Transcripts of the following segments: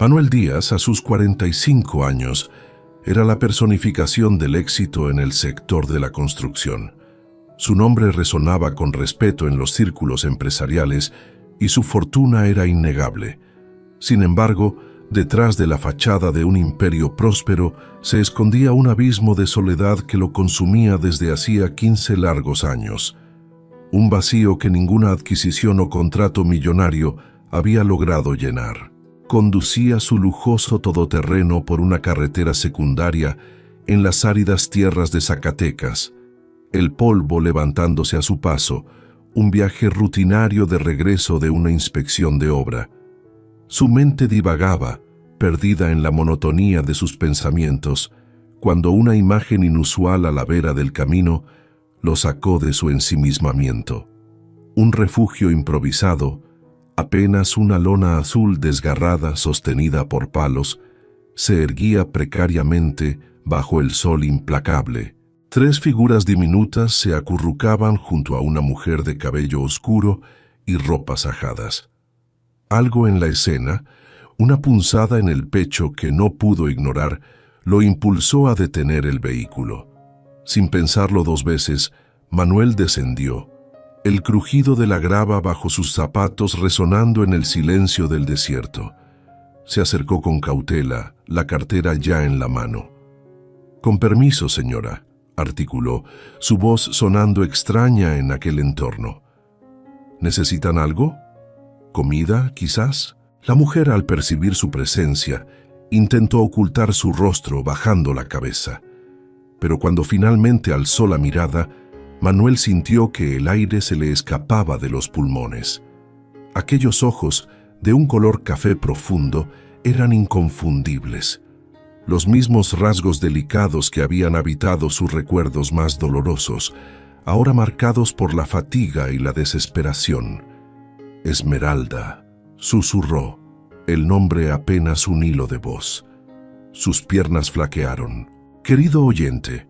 Manuel Díaz, a sus 45 años, era la personificación del éxito en el sector de la construcción. Su nombre resonaba con respeto en los círculos empresariales y su fortuna era innegable. Sin embargo, detrás de la fachada de un imperio próspero se escondía un abismo de soledad que lo consumía desde hacía 15 largos años. Un vacío que ninguna adquisición o contrato millonario había logrado llenar. Conducía su lujoso todoterreno por una carretera secundaria en las áridas tierras de Zacatecas, el polvo levantándose a su paso, un viaje rutinario de regreso de una inspección de obra. Su mente divagaba, perdida en la monotonía de sus pensamientos, cuando una imagen inusual a la vera del camino lo sacó de su ensimismamiento. Un refugio improvisado, apenas una lona azul desgarrada sostenida por palos, se erguía precariamente bajo el sol implacable. 3 figuras diminutas se acurrucaban junto a una mujer de cabello oscuro y ropas ajadas. Algo en la escena, una punzada en el pecho que no pudo ignorar, lo impulsó a detener el vehículo. Sin pensarlo 2 veces, Manuel descendió, el crujido de la grava bajo sus zapatos resonando en el silencio del desierto. Se acercó con cautela, la cartera ya en la mano. «Con permiso, señora», articuló, su voz sonando extraña en aquel entorno. «¿Necesitan algo? ¿Comida, quizás?» La mujer, al percibir su presencia, intentó ocultar su rostro bajando la cabeza. Pero cuando finalmente alzó la mirada, Manuel sintió que el aire se le escapaba de los pulmones. Aquellos ojos, de un color café profundo, eran inconfundibles. Los mismos rasgos delicados que habían habitado sus recuerdos más dolorosos, ahora marcados por la fatiga y la desesperación. «Esmeralda», susurró, el nombre apenas un hilo de voz. Sus piernas flaquearon. «Querido oyente,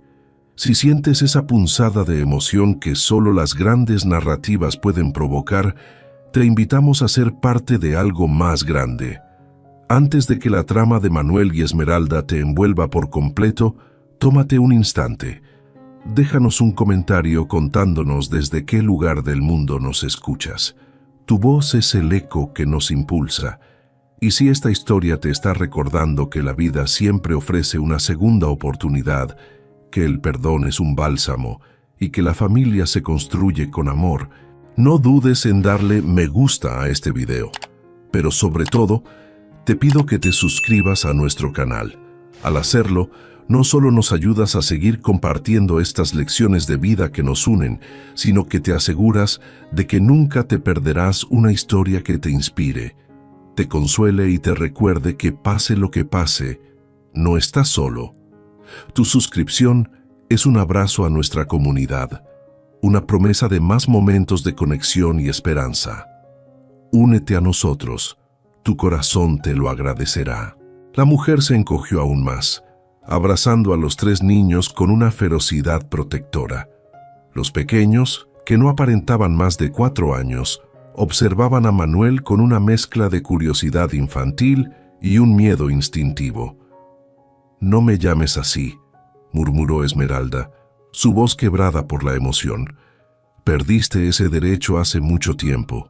si sientes esa punzada de emoción que solo las grandes narrativas pueden provocar, te invitamos a ser parte de algo más grande. Antes de que la trama de Manuel y Esmeralda te envuelva por completo, tómate un instante. Déjanos un comentario contándonos desde qué lugar del mundo nos escuchas. Tu voz es el eco que nos impulsa. Y si esta historia te está recordando que la vida siempre ofrece una segunda oportunidad, que el perdón es un bálsamo y que la familia se construye con amor, no dudes en darle me gusta a este video. Pero sobre todo, te pido que te suscribas a nuestro canal. Al hacerlo, no solo nos ayudas a seguir compartiendo estas lecciones de vida que nos unen, sino que te aseguras de que nunca te perderás una historia que te inspire, te consuele y te recuerde que pase lo que pase, no estás solo. Tu suscripción es un abrazo a nuestra comunidad, una promesa de más momentos de conexión y esperanza. Únete a nosotros, tu corazón te lo agradecerá. La mujer se encogió aún más, abrazando a los 3 niños con una ferocidad protectora. Los pequeños, que no aparentaban más de 4 años, observaban a Manuel con una mezcla de curiosidad infantil y un miedo instintivo. «No me llames así», murmuró Esmeralda, su voz quebrada por la emoción. «Perdiste ese derecho hace mucho tiempo».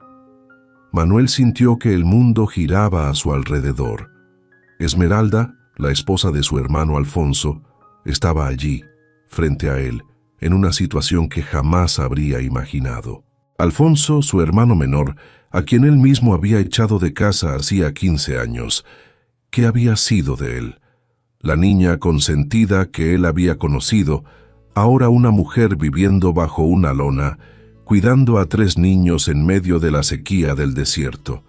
Manuel sintió que el mundo giraba a su alrededor. Esmeralda, la esposa de su hermano Alfonso, estaba allí, frente a él, en una situación que jamás habría imaginado. Alfonso, su hermano menor, a quien él mismo había echado de casa hacía 15 años. ¿Qué había sido de él? La niña consentida que él había conocido, ahora una mujer viviendo bajo una lona, cuidando a 3 niños en medio de la sequía del desierto.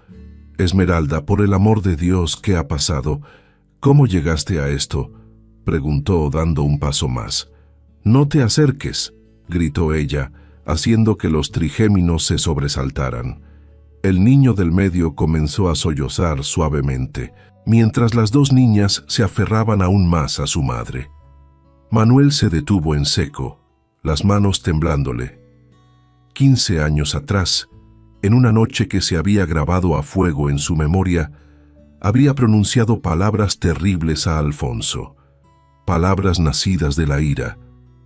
«Esmeralda, por el amor de Dios, ¿qué ha pasado? ¿Cómo llegaste a esto?», preguntó dando un paso más. «No te acerques», gritó ella, haciendo que los trigéminos se sobresaltaran. El niño del medio comenzó a sollozar suavemente, mientras las 2 niñas se aferraban aún más a su madre. Manuel se detuvo en seco, las manos temblándole. 15 años atrás, en una noche que se había grabado a fuego en su memoria, habría pronunciado palabras terribles a Alfonso, palabras nacidas de la ira,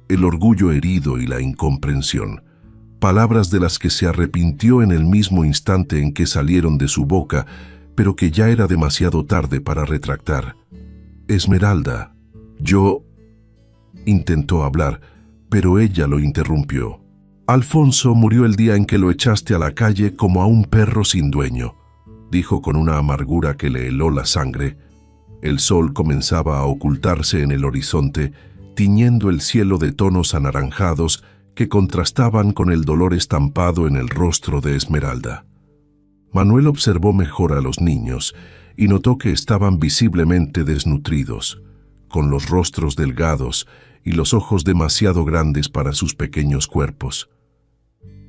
el orgullo herido y la incomprensión, palabras de las que se arrepintió en el mismo instante en que salieron de su boca, pero que ya era demasiado tarde para retractar. «Esmeralda, yo...» intentó hablar, pero ella lo interrumpió. «Alfonso murió el día en que lo echaste a la calle como a un perro sin dueño», dijo con una amargura que le heló la sangre. El sol comenzaba a ocultarse en el horizonte, tiñendo el cielo de tonos anaranjados que contrastaban con el dolor estampado en el rostro de Esmeralda. Manuel observó mejor a los niños y notó que estaban visiblemente desnutridos, con los rostros delgados y los ojos demasiado grandes para sus pequeños cuerpos.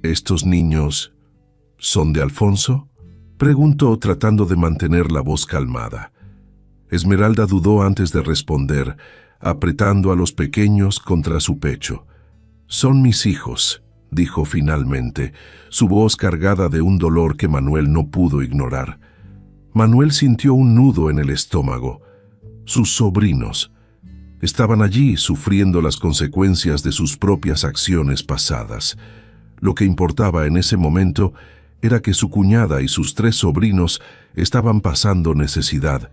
«¿Estos niños son de Alfonso?», preguntó tratando de mantener la voz calmada. Esmeralda dudó antes de responder, apretando a los pequeños contra su pecho. «Son mis hijos», dijo finalmente, su voz cargada de un dolor que Manuel no pudo ignorar. Manuel sintió un nudo en el estómago. Sus sobrinos estaban allí sufriendo las consecuencias de sus propias acciones pasadas. Lo que importaba en ese momento era que su cuñada y sus 3 sobrinos estaban pasando necesidad,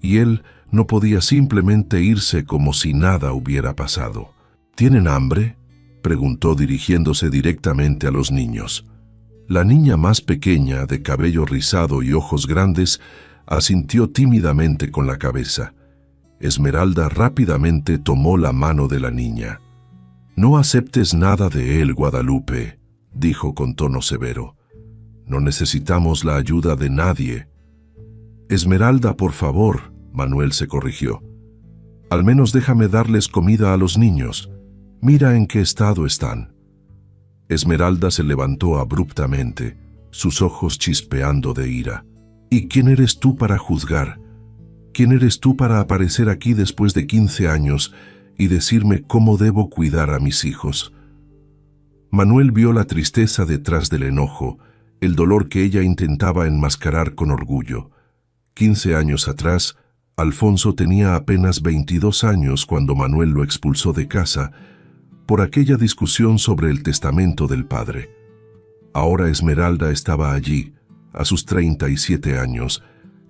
y él no podía simplemente irse como si nada hubiera pasado. «¿Tienen hambre?», preguntó dirigiéndose directamente a los niños. La niña más pequeña, de cabello rizado y ojos grandes, asintió tímidamente con la cabeza. Esmeralda rápidamente tomó la mano de la niña. «No aceptes nada de él, Guadalupe», dijo con tono severo. «No necesitamos la ayuda de nadie». «Esmeralda, por favor», Manuel se corrigió. «Al menos déjame darles comida a los niños. Mira en qué estado están». Esmeralda se levantó abruptamente, sus ojos chispeando de ira. «¿Y quién eres tú para juzgar? ¿Quién eres tú para aparecer aquí después de 15 años y decirme cómo debo cuidar a mis hijos?» Manuel vio la tristeza detrás del enojo, el dolor que ella intentaba enmascarar con orgullo. 15 años atrás, Alfonso tenía apenas 22 años cuando Manuel lo expulsó de casa por aquella discusión sobre el testamento del padre. Ahora Esmeralda estaba allí, a sus 37 años,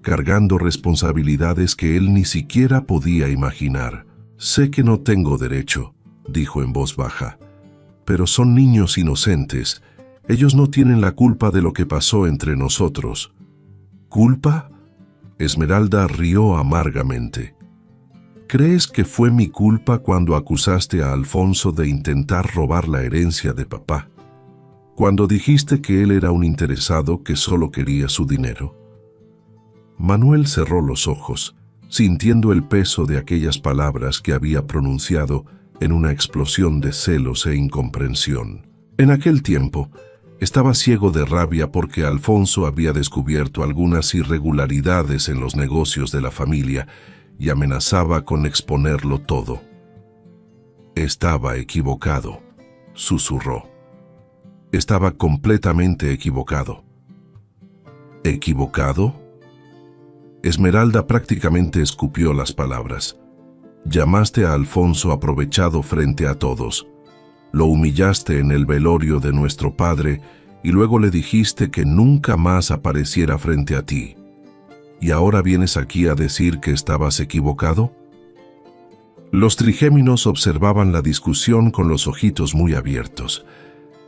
cargando responsabilidades que él ni siquiera podía imaginar. «Sé que no tengo derecho», dijo en voz baja, «pero son niños inocentes. Ellos no tienen la culpa de lo que pasó entre nosotros». «¿Culpa?», Esmeralda rió amargamente. «¿Crees que fue mi culpa cuando acusaste a Alfonso de intentar robar la herencia de papá? Cuando dijiste que él era un interesado que solo quería su dinero». Manuel cerró los ojos, sintiendo el peso de aquellas palabras que había pronunciado en una explosión de celos e incomprensión. En aquel tiempo, estaba ciego de rabia porque Alfonso había descubierto algunas irregularidades en los negocios de la familia y amenazaba con exponerlo todo. «Estaba equivocado», susurró. «Estaba completamente equivocado». «¿Equivocado?». Esmeralda prácticamente escupió las palabras. «Llamaste a Alfonso aprovechado frente a todos. Lo humillaste en el velorio de nuestro padre y luego le dijiste que nunca más apareciera frente a ti. ¿Y ahora vienes aquí a decir que estabas equivocado?». Los trigéminos observaban la discusión con los ojitos muy abiertos.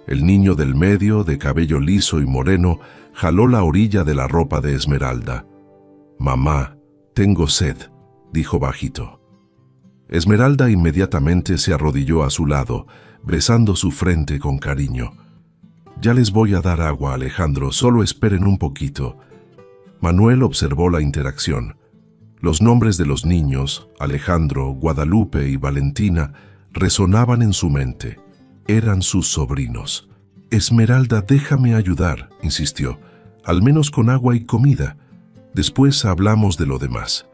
El niño del medio, de cabello liso y moreno, jaló la orilla de la ropa de Esmeralda. «Mamá, tengo sed», dijo bajito. Esmeralda inmediatamente se arrodilló a su lado, besando su frente con cariño. «Ya les voy a dar agua, Alejandro, solo esperen un poquito». Manuel observó la interacción. Los nombres de los niños, Alejandro, Guadalupe y Valentina, resonaban en su mente. Eran sus sobrinos. «Esmeralda, déjame ayudar», insistió, «al menos con agua y comida. Después hablamos de lo demás».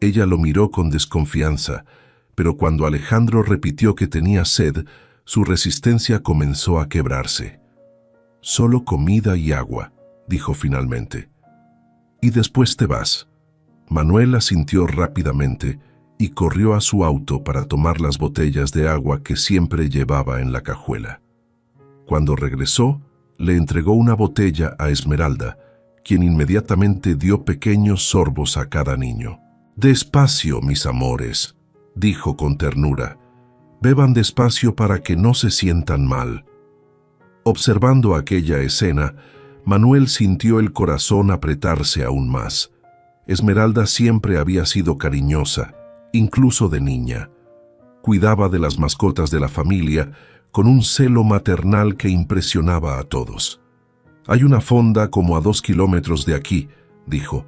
Ella lo miró con desconfianza, pero cuando Alejandro repitió que tenía sed, su resistencia comenzó a quebrarse. «Solo comida y agua», dijo finalmente. «Y después te vas». Manuel asintió rápidamente y corrió a su auto para tomar las botellas de agua que siempre llevaba en la cajuela. Cuando regresó, le entregó una botella a Esmeralda, quien inmediatamente dio pequeños sorbos a cada niño. «Despacio, mis amores», dijo con ternura. «Beban despacio para que no se sientan mal». Observando aquella escena, Manuel sintió el corazón apretarse aún más. Esmeralda siempre había sido cariñosa, incluso de niña. Cuidaba de las mascotas de la familia con un celo maternal que impresionaba a todos. «Hay una fonda como a 2 kilómetros de aquí», dijo.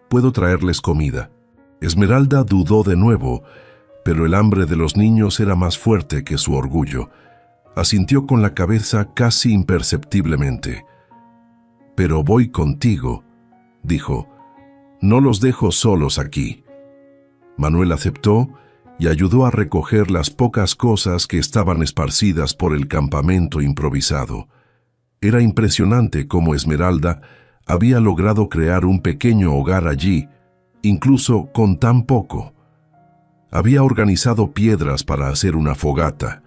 «Puedo traerles comida». Esmeralda dudó de nuevo, pero el hambre de los niños era más fuerte que su orgullo. Asintió con la cabeza casi imperceptiblemente. «Pero voy contigo», dijo. «No los dejo solos aquí». Manuel aceptó y ayudó a recoger las pocas cosas que estaban esparcidas por el campamento improvisado. Era impresionante cómo Esmeralda había logrado crear un pequeño hogar allí, incluso con tan poco. Había organizado piedras para hacer una fogata,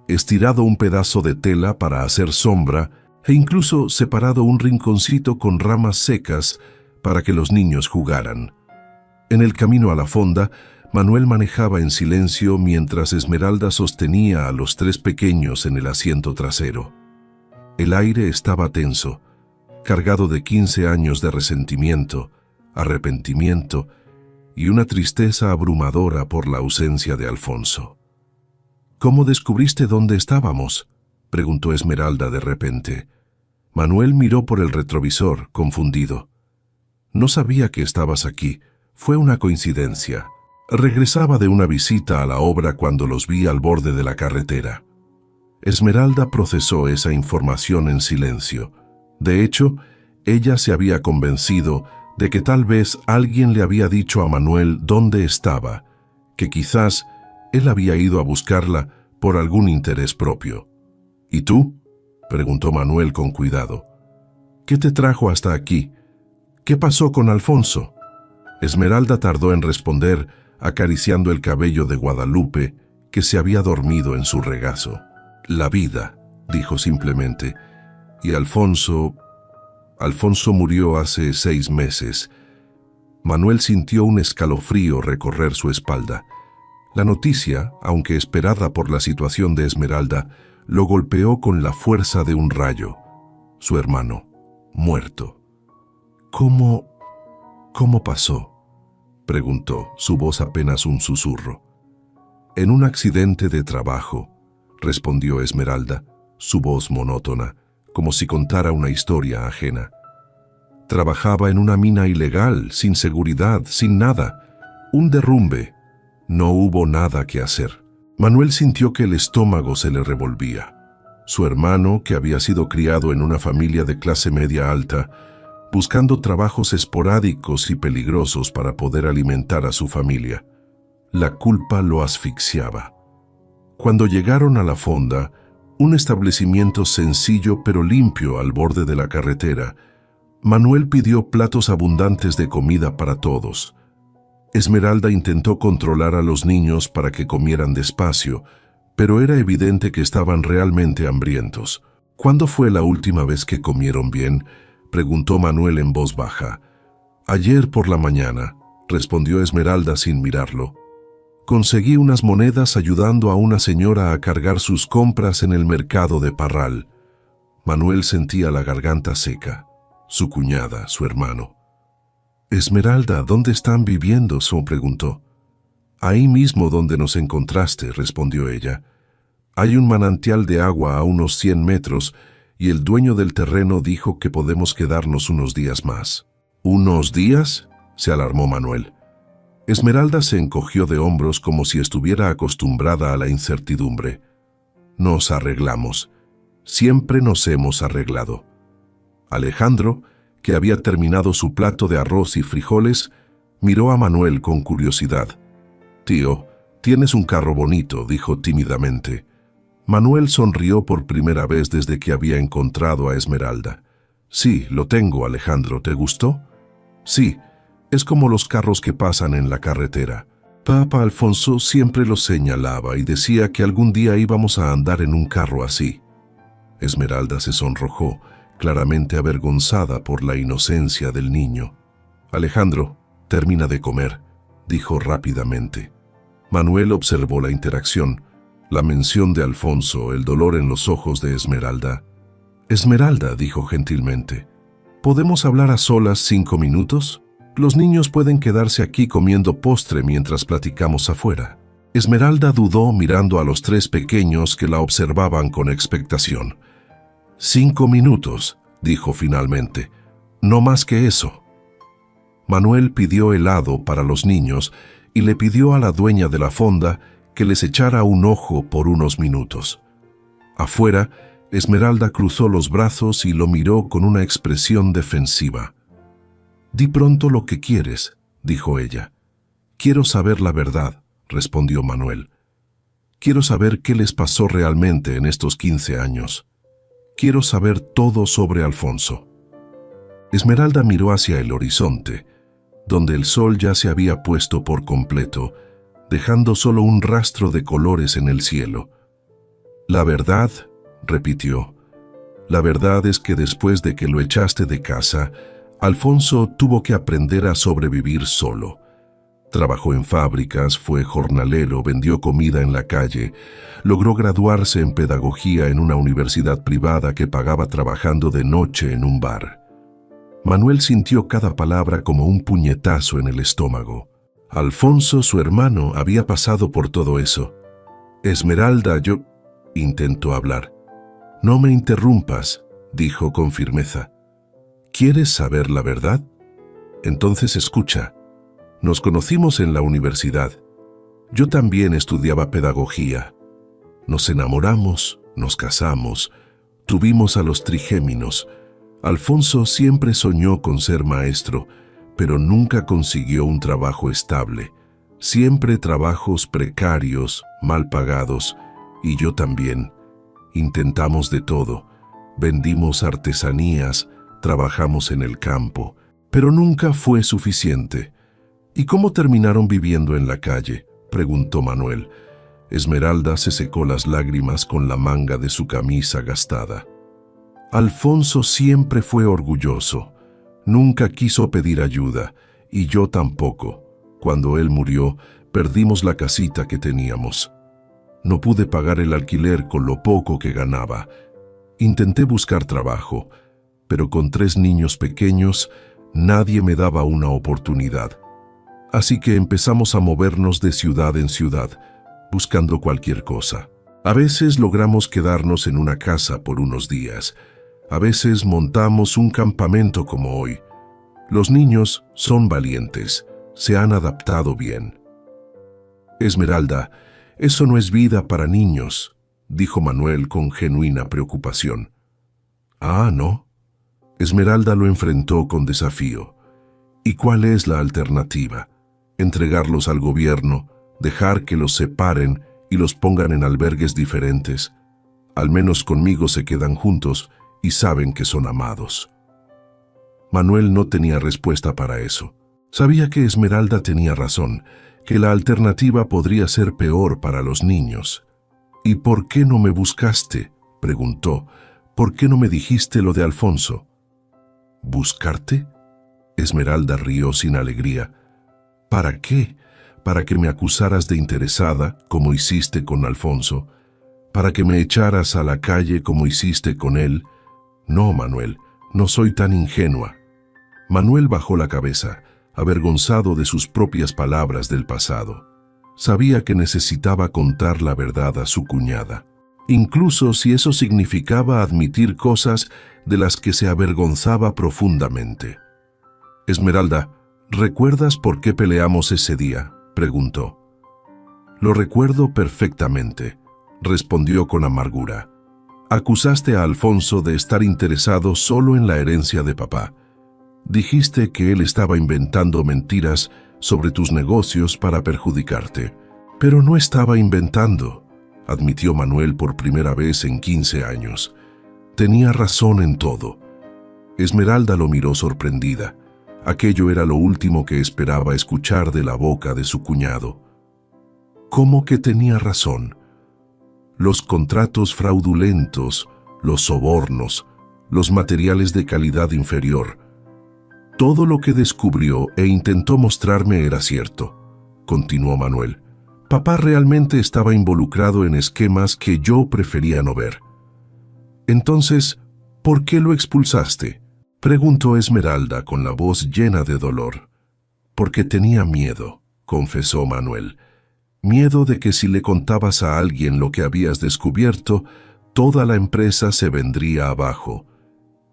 estirado un pedazo de tela para hacer sombra e incluso separado un rinconcito con ramas secas para que los niños jugaran. En el camino a la fonda, Manuel manejaba en silencio mientras Esmeralda sostenía a los 3 pequeños en el asiento trasero. El aire estaba tenso, cargado de 15 años de resentimiento, arrepentimiento y una tristeza abrumadora por la ausencia de Alfonso. «¿Cómo descubriste dónde estábamos?», preguntó Esmeralda de repente. Manuel miró por el retrovisor, confundido. «No sabía que estabas aquí. Fue una coincidencia. Regresaba de una visita a la obra cuando los vi al borde de la carretera». Esmeralda procesó esa información en silencio. De hecho, ella se había convencido de que tal vez alguien le había dicho a Manuel dónde estaba, que quizás él había ido a buscarla por algún interés propio. «¿Y tú?», preguntó Manuel con cuidado. «¿Qué te trajo hasta aquí? ¿Qué pasó con Alfonso?». Esmeralda tardó en responder, acariciando el cabello de Guadalupe, que se había dormido en su regazo. «La vida», dijo simplemente, «y Alfonso murió hace 6 meses». Manuel sintió un escalofrío recorrer su espalda. La noticia, aunque esperada por la situación de Esmeralda, lo golpeó con la fuerza de un rayo. Su hermano, muerto. «¿Cómo pasó?», preguntó, su voz apenas un susurro. «En un accidente de trabajo», respondió Esmeralda, su voz monótona, como si contara una historia ajena. «Trabajaba en una mina ilegal, sin seguridad, sin nada. Un derrumbe. No hubo nada que hacer». Manuel sintió que el estómago se le revolvía. Su hermano, que había sido criado en una familia de clase media alta, buscando trabajos esporádicos y peligrosos para poder alimentar a su familia. La culpa lo asfixiaba. Cuando llegaron a la fonda, un establecimiento sencillo pero limpio al borde de la carretera, Manuel pidió platos abundantes de comida para todos. Esmeralda intentó controlar a los niños para que comieran despacio, pero era evidente que estaban realmente hambrientos. «¿Cuándo fue la última vez que comieron bien?», preguntó Manuel en voz baja. «Ayer por la mañana», respondió Esmeralda sin mirarlo. «Conseguí unas monedas ayudando a una señora a cargar sus compras en el mercado de Parral». Manuel sentía la garganta seca. Su cuñada, su hermano. «Esmeralda, ¿dónde están viviendo?», preguntó. «Ahí mismo donde nos encontraste», respondió ella. «Hay un manantial de agua a unos 100 metros y el dueño del terreno dijo que podemos quedarnos unos días más». «¿Unos días?», se alarmó Manuel. Esmeralda se encogió de hombros como si estuviera acostumbrada a la incertidumbre. «Nos arreglamos. Siempre nos hemos arreglado». Alejandro, que había terminado su plato de arroz y frijoles, miró a Manuel con curiosidad. «Tío, tienes un carro bonito», dijo tímidamente. Manuel sonrió por primera vez desde que había encontrado a Esmeralda. «Sí, lo tengo, Alejandro. ¿Te gustó?». «Sí, Es como los carros que pasan en la carretera. Papá Alfonso siempre los señalaba y decía que algún día íbamos a andar en un carro así. Esmeralda se sonrojó, claramente avergonzada por la inocencia del niño. Alejandro, termina de comer, dijo rápidamente. Manuel observó la interacción, la mención de Alfonso, el dolor en los ojos de Esmeralda. Esmeralda, dijo gentilmente, ¿podemos hablar a solas 5 minutos? Los niños pueden quedarse aquí comiendo postre mientras platicamos afuera. Esmeralda dudó mirando a los 3 pequeños que la observaban con expectación. 5 minutos, dijo finalmente. No más que eso. Manuel pidió helado para los niños y le pidió a la dueña de la fonda que les echara un ojo por unos minutos. Afuera, Esmeralda cruzó los brazos y lo miró con una expresión defensiva. «Di pronto lo que quieres», dijo ella. «Quiero saber la verdad», respondió Manuel. «Quiero saber qué les pasó realmente en estos 15 años. Quiero saber todo sobre Alfonso». Esmeralda miró hacia el horizonte, donde el sol ya se había puesto por completo, dejando solo un rastro de colores en el cielo. «La verdad», repitió, «la verdad es que después de que lo echaste de casa, Alfonso tuvo que aprender a sobrevivir solo. Trabajó en fábricas, fue jornalero, vendió comida en la calle, logró graduarse en pedagogía en una universidad privada que pagaba trabajando de noche en un bar». Manuel sintió cada palabra como un puñetazo en el estómago. Alfonso, su hermano, había pasado por todo eso. «Esmeralda, yo...» intentó hablar. «No me interrumpas», dijo con firmeza. «¿Quieres saber la verdad? Entonces escucha. Nos conocimos en la universidad. Yo también estudiaba pedagogía. Nos enamoramos, nos casamos, tuvimos a los trigéminos. Alfonso siempre soñó con ser maestro, pero nunca consiguió un trabajo estable. Siempre trabajos precarios, mal pagados, y yo también. Intentamos de todo. Vendimos artesanías, trabajamos en el campo, pero nunca fue suficiente». «¿Y cómo terminaron viviendo en la calle?», preguntó Manuel. Esmeralda se secó las lágrimas con la manga de su camisa gastada. «Alfonso siempre fue orgulloso. Nunca quiso pedir ayuda, y yo tampoco. Cuando él murió, perdimos la casita que teníamos. No pude pagar el alquiler con lo poco que ganaba. Intenté buscar trabajo, pero con 3 niños pequeños, nadie me daba una oportunidad. Así que empezamos a movernos de ciudad en ciudad, buscando cualquier cosa. A veces logramos quedarnos en una casa por unos días. A veces montamos un campamento como hoy. Los niños son valientes, se han adaptado bien». «Esmeralda, eso no es vida para niños», dijo Manuel con genuina preocupación. «Ah, ¿no?». Esmeralda lo enfrentó con desafío. «¿Y cuál es la alternativa? ¿Entregarlos al gobierno, dejar que los separen y los pongan en albergues diferentes? Al menos conmigo se quedan juntos y saben que son amados». Manuel no tenía respuesta para eso. Sabía que Esmeralda tenía razón, que la alternativa podría ser peor para los niños. «¿Y por qué no me buscaste?», preguntó. «¿Por qué no me dijiste lo de Alfonso?». «¿Buscarte?». Esmeralda rió sin alegría. «¿Para qué? ¿Para que me acusaras de interesada, como hiciste con Alfonso? ¿Para que me echaras a la calle como hiciste con él? No, Manuel, no soy tan ingenua». Manuel bajó la cabeza, avergonzado de sus propias palabras del pasado. Sabía que necesitaba contar la verdad a su cuñada, incluso si eso significaba admitir cosas de las que se avergonzaba profundamente. «Esmeralda, ¿recuerdas por qué peleamos ese día?», preguntó. «Lo recuerdo perfectamente», respondió con amargura. «Acusaste a Alfonso de estar interesado solo en la herencia de papá. Dijiste que él estaba inventando mentiras sobre tus negocios para perjudicarte. Pero no estaba inventando», admitió Manuel por primera vez en 15 años. Tenía razón en todo. Esmeralda lo miró sorprendida. Aquello era lo último que esperaba escuchar de la boca de su cuñado. ¿Cómo que tenía razón? Los contratos fraudulentos, los sobornos, los materiales de calidad inferior. Todo lo que descubrió e intentó mostrarme era cierto, continuó Manuel. Papá realmente estaba involucrado en esquemas que yo prefería no ver. Entonces, ¿por qué lo expulsaste?, preguntó Esmeralda con la voz llena de dolor. Porque tenía miedo, confesó Manuel. Miedo de que si le contabas a alguien lo que habías descubierto, toda la empresa se vendría abajo.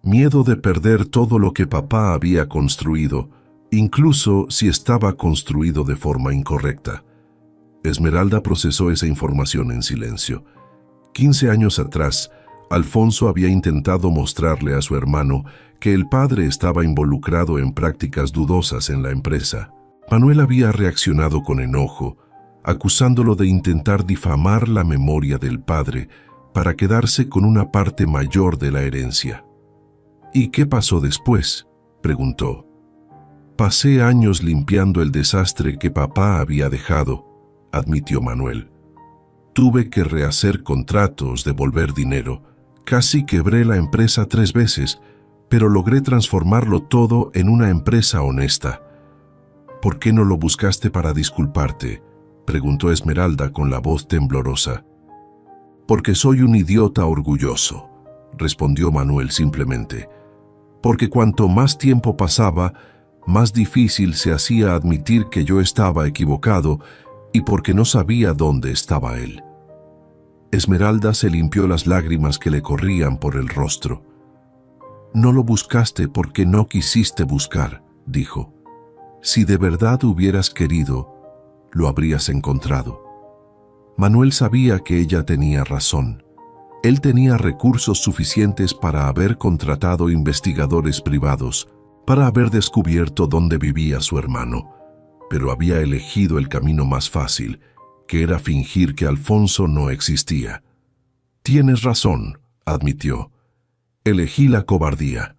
Miedo de perder todo lo que papá había construido, incluso si estaba construido de forma incorrecta. Esmeralda procesó esa información en silencio. 15 años atrás, Alfonso había intentado mostrarle a su hermano que el padre estaba involucrado en prácticas dudosas en la empresa. Manuel había reaccionado con enojo, acusándolo de intentar difamar la memoria del padre para quedarse con una parte mayor de la herencia. ¿Y qué pasó después?, preguntó. Pasé años limpiando el desastre que papá había dejado, admitió Manuel. Tuve que rehacer contratos, devolver dinero. Casi quebré la empresa 3 veces, pero logré transformarlo todo en una empresa honesta. ¿Por qué no lo buscaste para disculparte?, preguntó Esmeralda con la voz temblorosa. Porque soy un idiota orgulloso, respondió Manuel simplemente. Porque cuanto más tiempo pasaba, más difícil se hacía admitir que yo estaba equivocado y porque no sabía dónde estaba él. Esmeralda se limpió las lágrimas que le corrían por el rostro. No lo buscaste porque no quisiste buscar, dijo. Si de verdad hubieras querido, lo habrías encontrado. Manuel sabía que ella tenía razón. Él tenía recursos suficientes para haber contratado investigadores privados, para haber descubierto dónde vivía su hermano, pero había elegido el camino más fácil, que era fingir que Alfonso no existía. Tienes razón, admitió. Elegí la cobardía.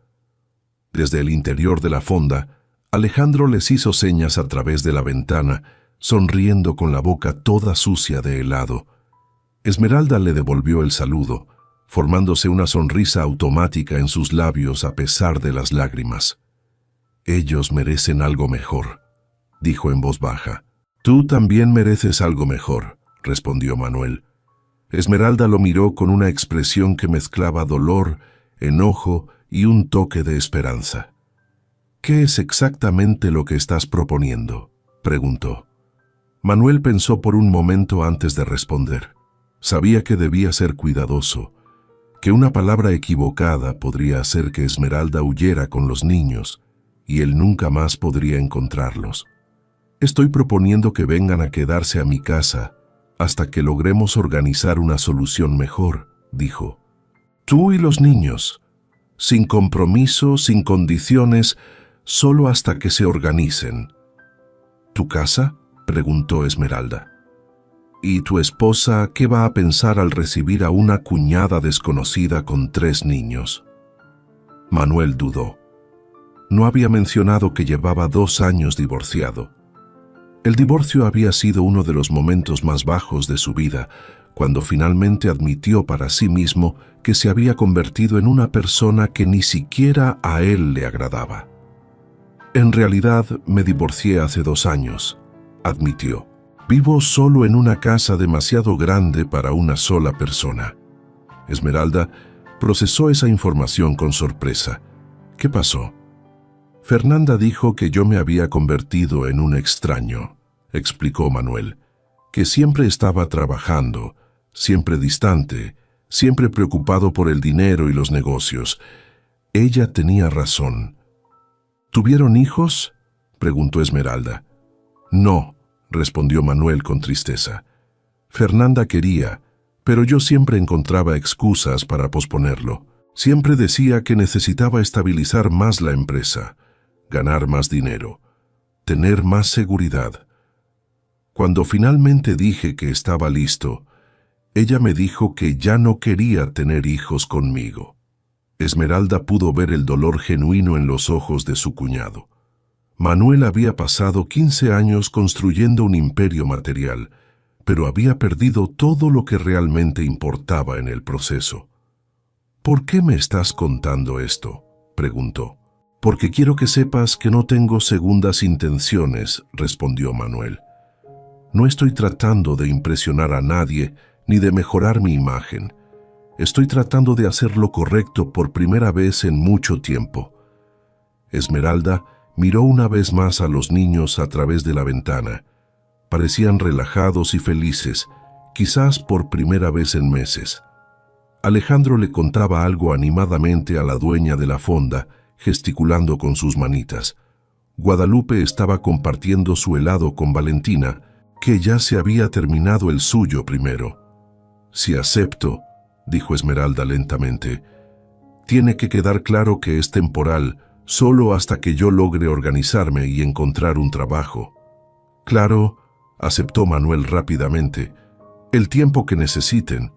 Desde el interior de la fonda, Alejandro les hizo señas a través de la ventana, sonriendo con la boca toda sucia de helado. Esmeralda le devolvió el saludo, formándose una sonrisa automática en sus labios a pesar de las lágrimas. Ellos merecen algo mejor, dijo en voz baja. Tú también mereces algo mejor, respondió Manuel. Esmeralda lo miró con una expresión que mezclaba dolor, enojo y un toque de esperanza. ¿Qué es exactamente lo que estás proponiendo?, preguntó. Manuel pensó por un momento antes de responder. Sabía que debía ser cuidadoso, que una palabra equivocada podría hacer que Esmeralda huyera con los niños y él nunca más podría encontrarlos. Estoy proponiendo que vengan a quedarse a mi casa hasta que logremos organizar una solución mejor, dijo. Tú y los niños, sin compromiso, sin condiciones, solo hasta que se organicen. ¿Tu casa?, preguntó Esmeralda. ¿Y tu esposa qué va a pensar al recibir a una cuñada desconocida con 3 niños? Manuel dudó. No había mencionado que llevaba 2 años divorciado. El divorcio había sido uno de los momentos más bajos de su vida, cuando finalmente admitió para sí mismo que se había convertido en una persona que ni siquiera a él le agradaba. En realidad, me divorcié hace 2 años, admitió. Vivo solo en una casa demasiado grande para una sola persona. Esmeralda procesó esa información con sorpresa. ¿Qué pasó? Fernanda dijo que yo me había convertido en un extraño, explicó Manuel, que siempre estaba trabajando, siempre distante, siempre preocupado por el dinero y los negocios. Ella tenía razón. ¿Tuvieron hijos?, preguntó Esmeralda. No, respondió Manuel con tristeza. Fernanda quería, pero yo siempre encontraba excusas para posponerlo. Siempre decía que necesitaba estabilizar más la empresa, ganar más dinero, tener más seguridad. Cuando finalmente dije que estaba listo, ella me dijo que ya no quería tener hijos conmigo. Esmeralda pudo ver el dolor genuino en los ojos de su cuñado. Manuel había pasado 15 años construyendo un imperio material, pero había perdido todo lo que realmente importaba en el proceso. ¿Por qué me estás contando esto?, preguntó. Porque quiero que sepas que no tengo segundas intenciones, respondió Manuel. No estoy tratando de impresionar a nadie ni de mejorar mi imagen. Estoy tratando de hacer lo correcto por primera vez en mucho tiempo. Esmeralda miró una vez más a los niños a través de la ventana. Parecían relajados y felices, quizás por primera vez en meses. Alejandro le contaba algo animadamente a la dueña de la fonda, gesticulando con sus manitas. Guadalupe estaba compartiendo su helado con Valentina, que ya se había terminado el suyo primero. «Si acepto», dijo Esmeralda lentamente, «tiene que quedar claro que es temporal, solo hasta que yo logre organizarme y encontrar un trabajo». «Claro», aceptó Manuel rápidamente, «el tiempo que necesiten».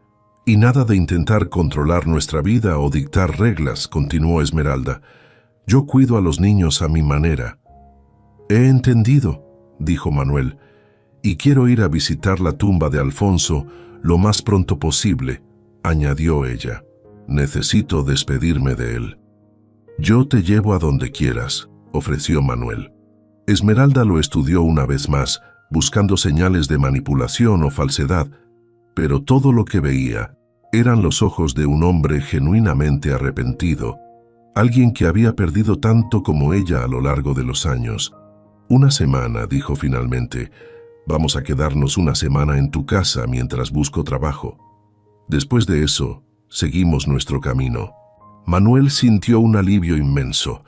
«Y nada de intentar controlar nuestra vida o dictar reglas», continuó Esmeralda. «Yo cuido a los niños a mi manera». «He entendido», dijo Manuel, «y quiero ir a visitar la tumba de Alfonso lo más pronto posible», añadió ella. «Necesito despedirme de él». «Yo te llevo a donde quieras», ofreció Manuel. Esmeralda lo estudió una vez más, buscando señales de manipulación o falsedad, pero todo lo que veía eran los ojos de un hombre genuinamente arrepentido, alguien que había perdido tanto como ella a lo largo de los años. «Una semana», dijo finalmente. «Vamos a quedarnos una semana en tu casa mientras busco trabajo. Después de eso, seguimos nuestro camino». Manuel sintió un alivio inmenso,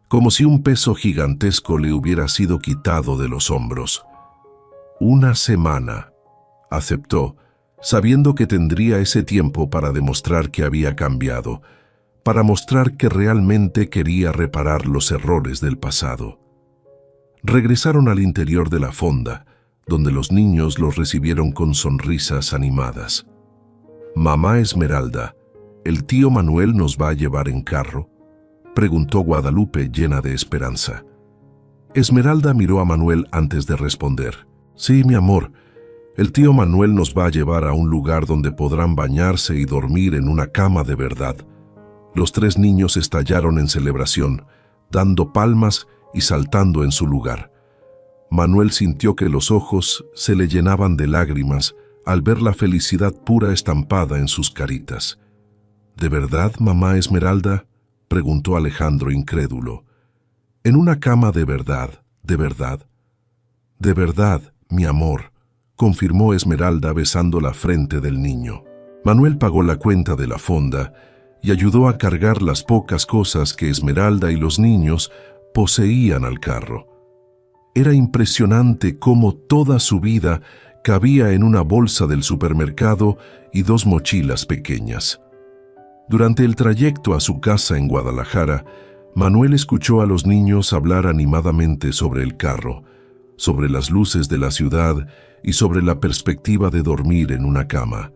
como si un peso gigantesco le hubiera sido quitado de los hombros. «Una semana», aceptó, sabiendo que tendría ese tiempo para demostrar que había cambiado, para mostrar que realmente quería reparar los errores del pasado. Regresaron al interior de la fonda, donde los niños los recibieron con sonrisas animadas. «Mamá Esmeralda, ¿el tío Manuel nos va a llevar en carro?», preguntó Guadalupe llena de esperanza. Esmeralda miró a Manuel antes de responder. «Sí, mi amor. El tío Manuel nos va a llevar a un lugar donde podrán bañarse y dormir en una cama de verdad». Los tres niños estallaron en celebración, dando palmas y saltando en su lugar. Manuel sintió que los ojos se le llenaban de lágrimas al ver la felicidad pura estampada en sus caritas. «¿De verdad, mamá Esmeralda?», preguntó Alejandro incrédulo. «En una cama de verdad, de verdad». «De verdad, mi amor», confirmó Esmeralda besando la frente del niño. Manuel pagó la cuenta de la fonda y ayudó a cargar las pocas cosas que Esmeralda y los niños poseían al carro. Era impresionante cómo toda su vida cabía en una bolsa del supermercado y 2 mochilas pequeñas. Durante el trayecto a su casa en Guadalajara, Manuel escuchó a los niños hablar animadamente sobre el carro, sobre las luces de la ciudad y sobre la perspectiva de dormir en una cama.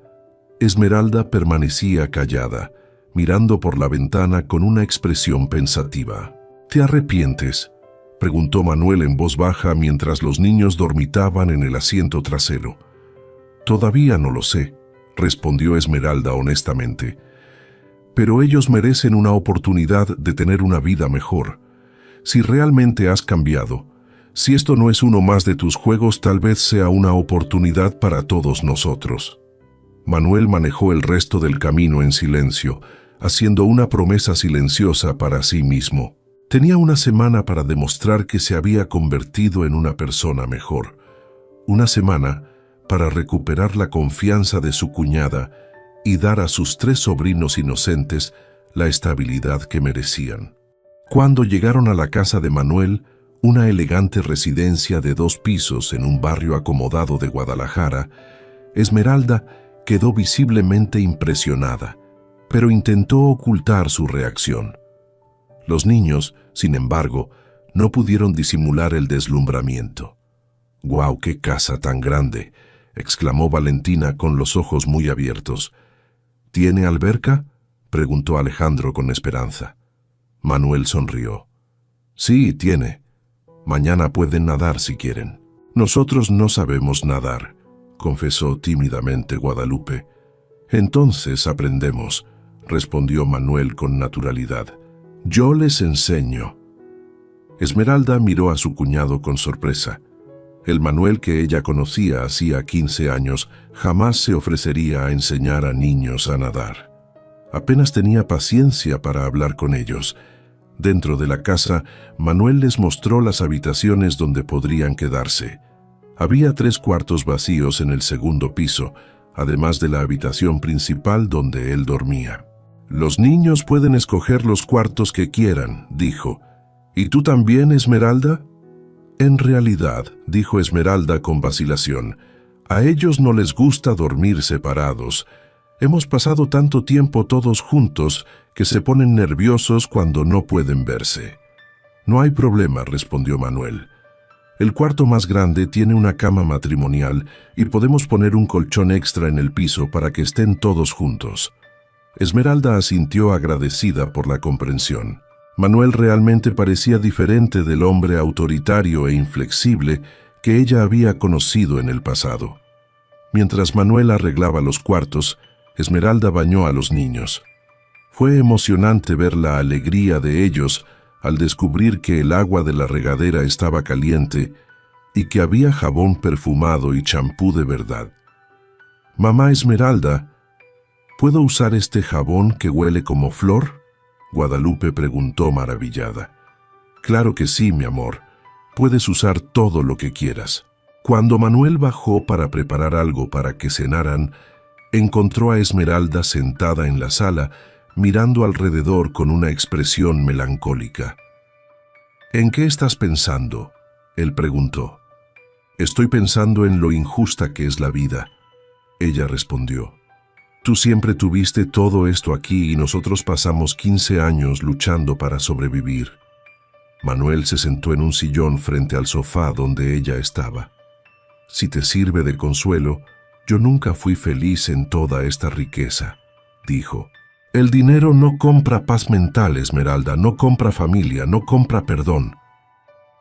Esmeralda permanecía callada, mirando por la ventana con una expresión pensativa. «¿Te arrepientes?», preguntó Manuel en voz baja mientras los niños dormitaban en el asiento trasero. «Todavía no lo sé», respondió Esmeralda honestamente. «Pero ellos merecen una oportunidad de tener una vida mejor. Si realmente has cambiado, si esto no es uno más de tus juegos, tal vez sea una oportunidad para todos nosotros». Manuel manejó el resto del camino en silencio, haciendo una promesa silenciosa para sí mismo. Tenía una semana para demostrar que se había convertido en una persona mejor. Una semana para recuperar la confianza de su cuñada y dar a sus 3 sobrinos inocentes la estabilidad que merecían. Cuando llegaron a la casa de Manuel, una elegante residencia de 2 pisos en un barrio acomodado de Guadalajara, Esmeralda quedó visiblemente impresionada, pero intentó ocultar su reacción. Los niños, sin embargo, no pudieron disimular el deslumbramiento. «¡Guau, qué casa tan grande!», exclamó Valentina con los ojos muy abiertos. «¿Tiene alberca?», preguntó Alejandro con esperanza. Manuel sonrió. «Sí, tiene. Mañana pueden nadar si quieren. Nosotros no sabemos nadar, confesó tímidamente Guadalupe. Entonces aprendemos, respondió Manuel con naturalidad. Yo les enseño. Esmeralda miró a su cuñado con sorpresa. El Manuel que ella conocía hacía 15 años jamás se ofrecería a enseñar a niños a nadar. Apenas tenía paciencia para hablar con ellos. Dentro de la casa, Manuel les mostró las habitaciones donde podrían quedarse. Había 3 cuartos vacíos en el segundo piso, además de la habitación principal donde él dormía. Los niños pueden escoger los cuartos que quieran, dijo. ¿Y tú también, Esmeralda? En realidad, dijo Esmeralda con vacilación, a ellos no les gusta dormir separados. Hemos pasado tanto tiempo todos juntos que se ponen nerviosos cuando no pueden verse. No hay problema, respondió Manuel. El cuarto más grande tiene una cama matrimonial y podemos poner un colchón extra en el piso para que estén todos juntos. Esmeralda asintió agradecida por la comprensión. Manuel realmente parecía diferente del hombre autoritario e inflexible que ella había conocido en el pasado. Mientras Manuel arreglaba los cuartos, Esmeralda bañó a los niños. Fue emocionante ver la alegría de ellos al descubrir que el agua de la regadera estaba caliente y que había jabón perfumado y champú de verdad. «Mamá Esmeralda, ¿puedo usar este jabón que huele como flor?», Guadalupe preguntó maravillada. «Claro que sí, mi amor. Puedes usar todo lo que quieras». Cuando Manuel bajó para preparar algo para que cenaran, encontró a Esmeralda sentada en la sala, mirando alrededor con una expresión melancólica. «¿En qué estás pensando?», él preguntó. «Estoy pensando en lo injusta que es la vida», ella respondió. «Tú siempre tuviste todo esto aquí y nosotros pasamos 15 años luchando para sobrevivir». Manuel se sentó en un sillón frente al sofá donde ella estaba. «Si te sirve de consuelo, yo nunca fui feliz en toda esta riqueza», dijo. «El dinero no compra paz mental, Esmeralda, no compra familia, no compra perdón.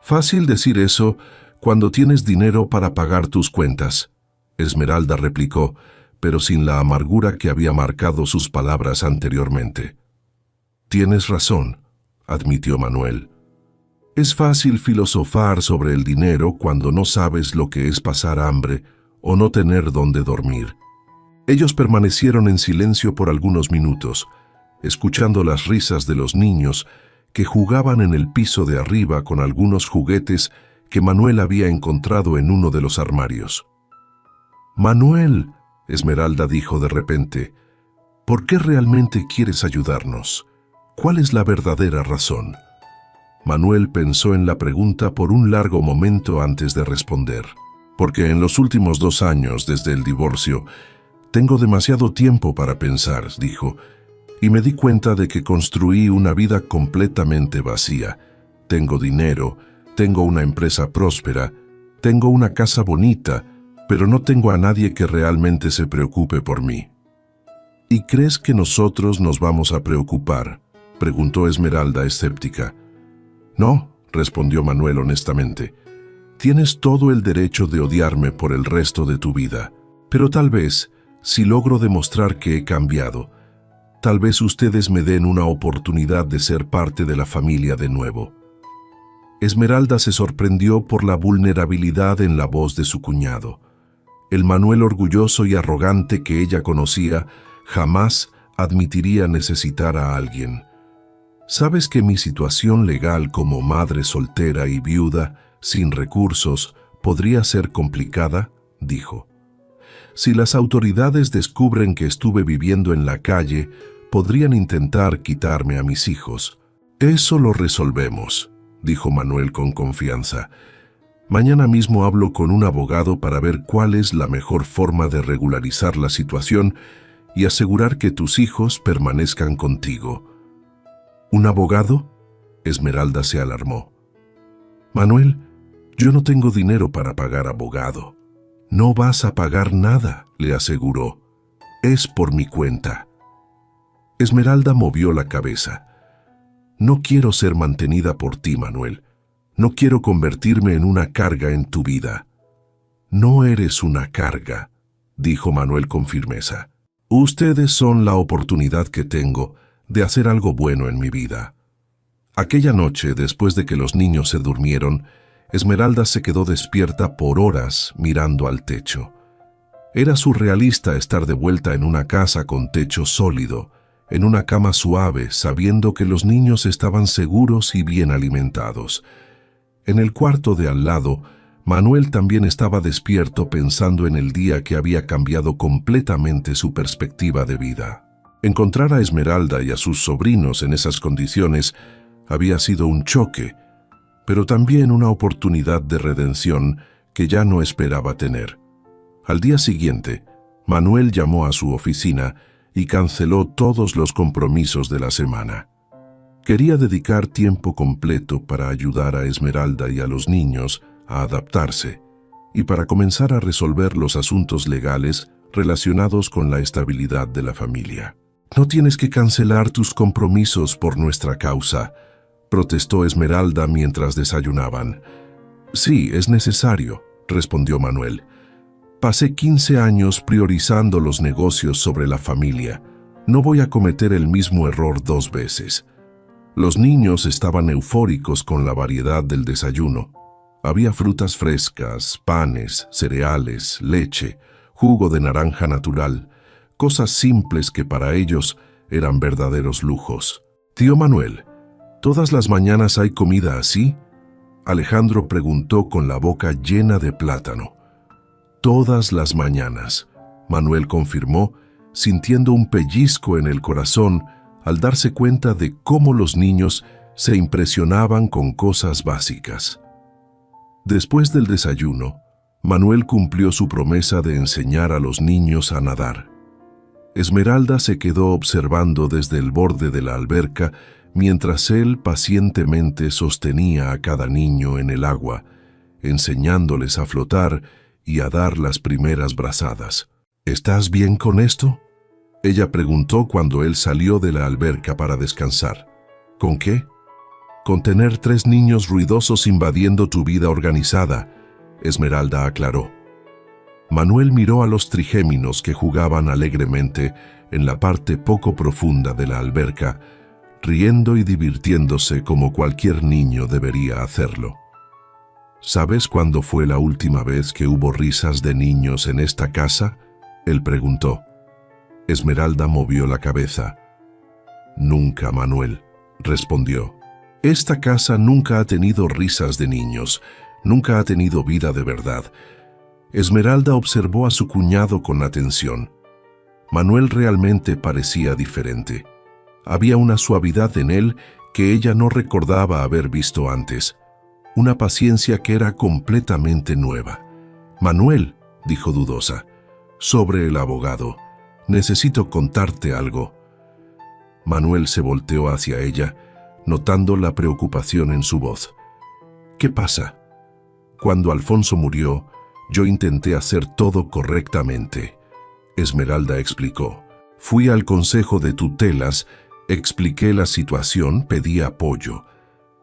Fácil decir eso cuando tienes dinero para pagar tus cuentas», Esmeralda replicó, pero sin la amargura que había marcado sus palabras anteriormente. «Tienes razón», admitió Manuel. «Es fácil filosofar sobre el dinero cuando no sabes lo que es pasar hambre o no tener dónde dormir». Ellos permanecieron en silencio por algunos minutos, escuchando las risas de los niños que jugaban en el piso de arriba con algunos juguetes que Manuel había encontrado en uno de los armarios. «Manuel», Esmeralda dijo de repente, «¿por qué realmente quieres ayudarnos? ¿Cuál es la verdadera razón?». Manuel pensó en la pregunta por un largo momento antes de responder. «Porque en los últimos 2 años desde el divorcio, tengo demasiado tiempo para pensar», dijo, «y me di cuenta de que construí una vida completamente vacía. Tengo dinero, tengo una empresa próspera, tengo una casa bonita, pero no tengo a nadie que realmente se preocupe por mí». «¿Y crees que nosotros nos vamos a preocupar?», preguntó Esmeralda escéptica. «No», respondió Manuel honestamente. «Tienes todo el derecho de odiarme por el resto de tu vida, pero tal vez, si logro demostrar que he cambiado, tal vez ustedes me den una oportunidad de ser parte de la familia de nuevo». Esmeralda se sorprendió por la vulnerabilidad en la voz de su cuñado. El Manuel orgulloso y arrogante que ella conocía jamás admitiría necesitar a alguien. «¿Sabes que mi situación legal como madre soltera y viuda, sin recursos, podría ser complicada?», dijo. «Si las autoridades descubren que estuve viviendo en la calle, podrían intentar quitarme a mis hijos». «Eso lo resolvemos», dijo Manuel con confianza. «Mañana mismo hablo con un abogado para ver cuál es la mejor forma de regularizar la situación y asegurar que tus hijos permanezcan contigo». «¿Un abogado?», Esmeralda se alarmó. «Manuel, yo no tengo dinero para pagar abogado». «No vas a pagar nada», le aseguró. «Es por mi cuenta». Esmeralda movió la cabeza. «No quiero ser mantenida por ti, Manuel. No quiero convertirme en una carga en tu vida. No eres una carga, dijo Manuel con firmeza. Ustedes son la oportunidad que tengo de hacer algo bueno en mi vida. Aquella noche, después de que los niños se durmieron, Esmeralda se quedó despierta por horas mirando al techo. Era surrealista estar de vuelta en una casa con techo sólido, en una cama suave, sabiendo que los niños estaban seguros y bien alimentados. En el cuarto de al lado, Manuel también estaba despierto pensando en el día que había cambiado completamente su perspectiva de vida. Encontrar a Esmeralda y a sus sobrinos en esas condiciones había sido un choque, pero también una oportunidad de redención que ya no esperaba tener. Al día siguiente, Manuel llamó a su oficina y canceló todos los compromisos de la semana. Quería dedicar tiempo completo para ayudar a Esmeralda y a los niños a adaptarse y para comenzar a resolver los asuntos legales relacionados con la estabilidad de la familia. «No tienes que cancelar tus compromisos por nuestra causa», protestó Esmeralda mientras desayunaban. «Sí, es necesario», respondió Manuel. «Pasé 15 años priorizando los negocios sobre la familia. No voy a cometer el mismo error 2 veces». Los niños estaban eufóricos con la variedad del desayuno. Había frutas frescas, panes, cereales, leche, jugo de naranja natural, cosas simples que para ellos eran verdaderos lujos. «Tío Manuel, ¿todas las mañanas hay comida así?», Alejandro preguntó con la boca llena de plátano. «Todas las mañanas», Manuel confirmó, sintiendo un pellizco en el corazón al darse cuenta de cómo los niños se impresionaban con cosas básicas. Después del desayuno, Manuel cumplió su promesa de enseñar a los niños a nadar. Esmeralda se quedó observando desde el borde de la alberca mientras él pacientemente sostenía a cada niño en el agua, enseñándoles a flotar y a dar las primeras brazadas. «¿Estás bien con esto?», ella preguntó cuando él salió de la alberca para descansar. «¿Con qué?». «Con tener 3 niños ruidosos invadiendo tu vida organizada», Esmeralda aclaró. Manuel miró a los trigéminos que jugaban alegremente en la parte poco profunda de la alberca, riendo y divirtiéndose como cualquier niño debería hacerlo. «¿Sabes cuándo fue la última vez que hubo risas de niños en esta casa?», él preguntó. Esmeralda movió la cabeza. «Nunca, Manuel», respondió. «Esta casa nunca ha tenido risas de niños, nunca ha tenido vida de verdad». Esmeralda observó a su cuñado con atención. Manuel realmente parecía diferente. Había una suavidad en él que ella no recordaba haber visto antes, una paciencia que era completamente nueva. «Manuel», dijo dudosa, «sobre el abogado. Necesito contarte algo». Manuel se volteó hacia ella, notando la preocupación en su voz. «¿Qué pasa?». «Cuando Alfonso murió, yo intenté hacer todo correctamente», Esmeralda explicó. «Fui al consejo de tutelas, expliqué la situación, pedí apoyo.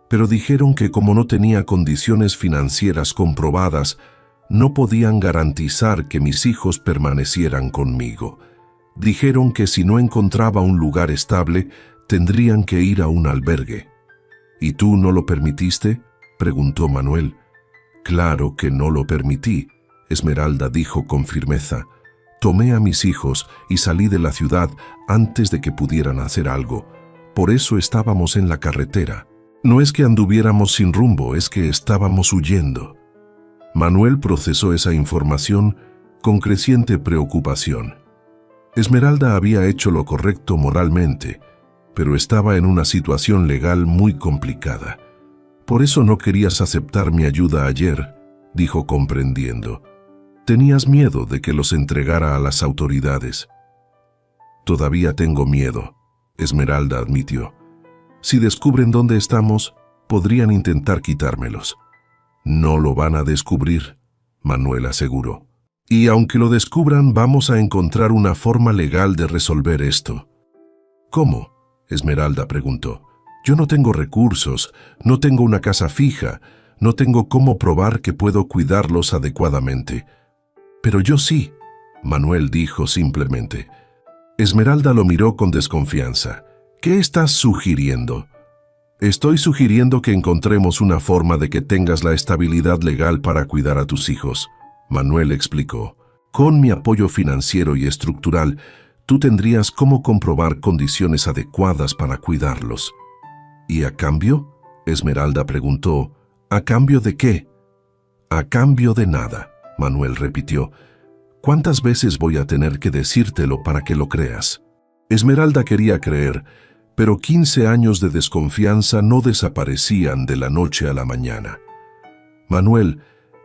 Pero dijeron que como no tenía condiciones financieras comprobadas, no podían garantizar que mis hijos permanecieran conmigo. Dijeron que si no encontraba un lugar estable, tendrían que ir a un albergue». «¿Y tú no lo permitiste?», preguntó Manuel. «Claro que no lo permití», Esmeralda dijo con firmeza. «Tomé a mis hijos y salí de la ciudad antes de que pudieran hacer algo. Por eso estábamos en la carretera. No es que anduviéramos sin rumbo, es que estábamos huyendo». Manuel procesó esa información con creciente preocupación. Esmeralda había hecho lo correcto moralmente, pero estaba en una situación legal muy complicada. «Por eso no querías aceptar mi ayuda ayer», dijo comprendiendo. «Tenías miedo de que los entregara a las autoridades». «Todavía tengo miedo», Esmeralda admitió. «Si descubren dónde estamos, podrían intentar quitármelos». «No lo van a descubrir», Manuel aseguró. «Y aunque lo descubran, vamos a encontrar una forma legal de resolver esto». «¿Cómo?», Esmeralda preguntó. «Yo no tengo recursos, no tengo una casa fija. No tengo cómo probar que puedo cuidarlos adecuadamente. Pero yo sí, Manuel dijo simplemente. Esmeralda lo miró con desconfianza. ¿Qué estás sugiriendo? Estoy sugiriendo que encontremos una forma de que tengas la estabilidad legal para cuidar a tus hijos, Manuel explicó. Con mi apoyo financiero y estructural, tú tendrías cómo comprobar condiciones adecuadas para cuidarlos. ¿Y a cambio? Esmeralda preguntó. ¿A cambio de qué? A cambio de nada, Manuel repitió. ¿Cuántas veces voy a tener que decírtelo para que lo creas? Esmeralda quería creer, pero 15 años de desconfianza no desaparecían de la noche a la mañana. Manuel,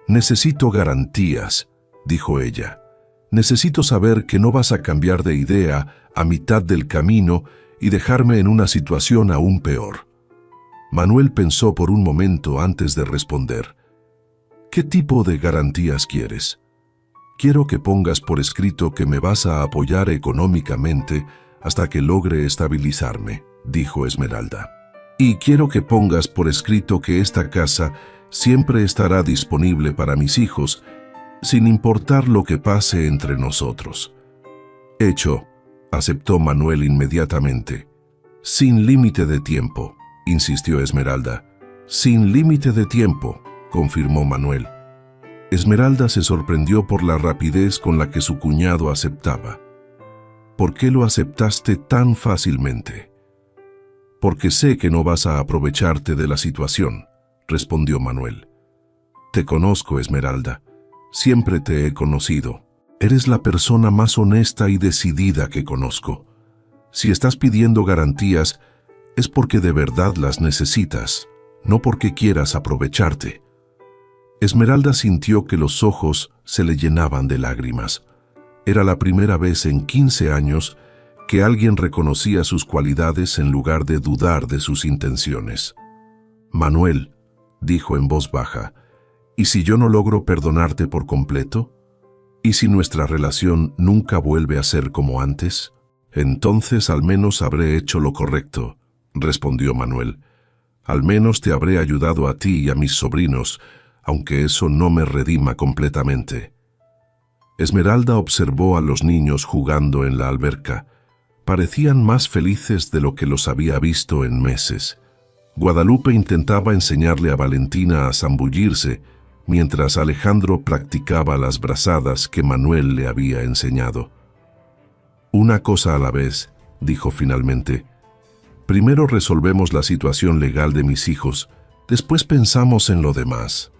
necesito garantías, dijo ella. Necesito saber que no vas a cambiar de idea a mitad del camino y dejarme en una situación aún peor. Manuel pensó por un momento antes de responder. ¿Qué tipo de garantías quieres? Quiero que pongas por escrito que me vas a apoyar económicamente hasta que logre estabilizarme, dijo Esmeralda. Y quiero que pongas por escrito que esta casa siempre estará disponible para mis hijos, sin importar lo que pase entre nosotros. Hecho, aceptó Manuel inmediatamente. Sin límite de tiempo, insistió Esmeralda. Sin límite de tiempo, confirmó Manuel. Esmeralda se sorprendió por la rapidez con la que su cuñado aceptaba. ¿Por qué lo aceptaste tan fácilmente? Porque sé que no vas a aprovecharte de la situación, respondió Manuel. Te conozco, Esmeralda. Siempre te he conocido. Eres la persona más honesta y decidida que conozco. Si estás pidiendo garantías, es porque de verdad las necesitas, no porque quieras aprovecharte. Esmeralda sintió que los ojos se le llenaban de lágrimas. Era la primera vez en 15 años que alguien reconocía sus cualidades en lugar de dudar de sus intenciones. Manuel, dijo en voz baja, ¿y si yo no logro perdonarte por completo? ¿Y si nuestra relación nunca vuelve a ser como antes? Entonces al menos habré hecho lo correcto, respondió Manuel. Al menos te habré ayudado a ti y a mis sobrinos, aunque eso no me redima completamente. Esmeralda observó a los niños jugando en la alberca. Parecían más felices de lo que los había visto en meses. Guadalupe intentaba enseñarle a Valentina a zambullirse, mientras Alejandro practicaba las brazadas que Manuel le había enseñado. Una cosa a la vez, dijo finalmente. Primero resolvemos la situación legal de mis hijos, después pensamos en lo demás.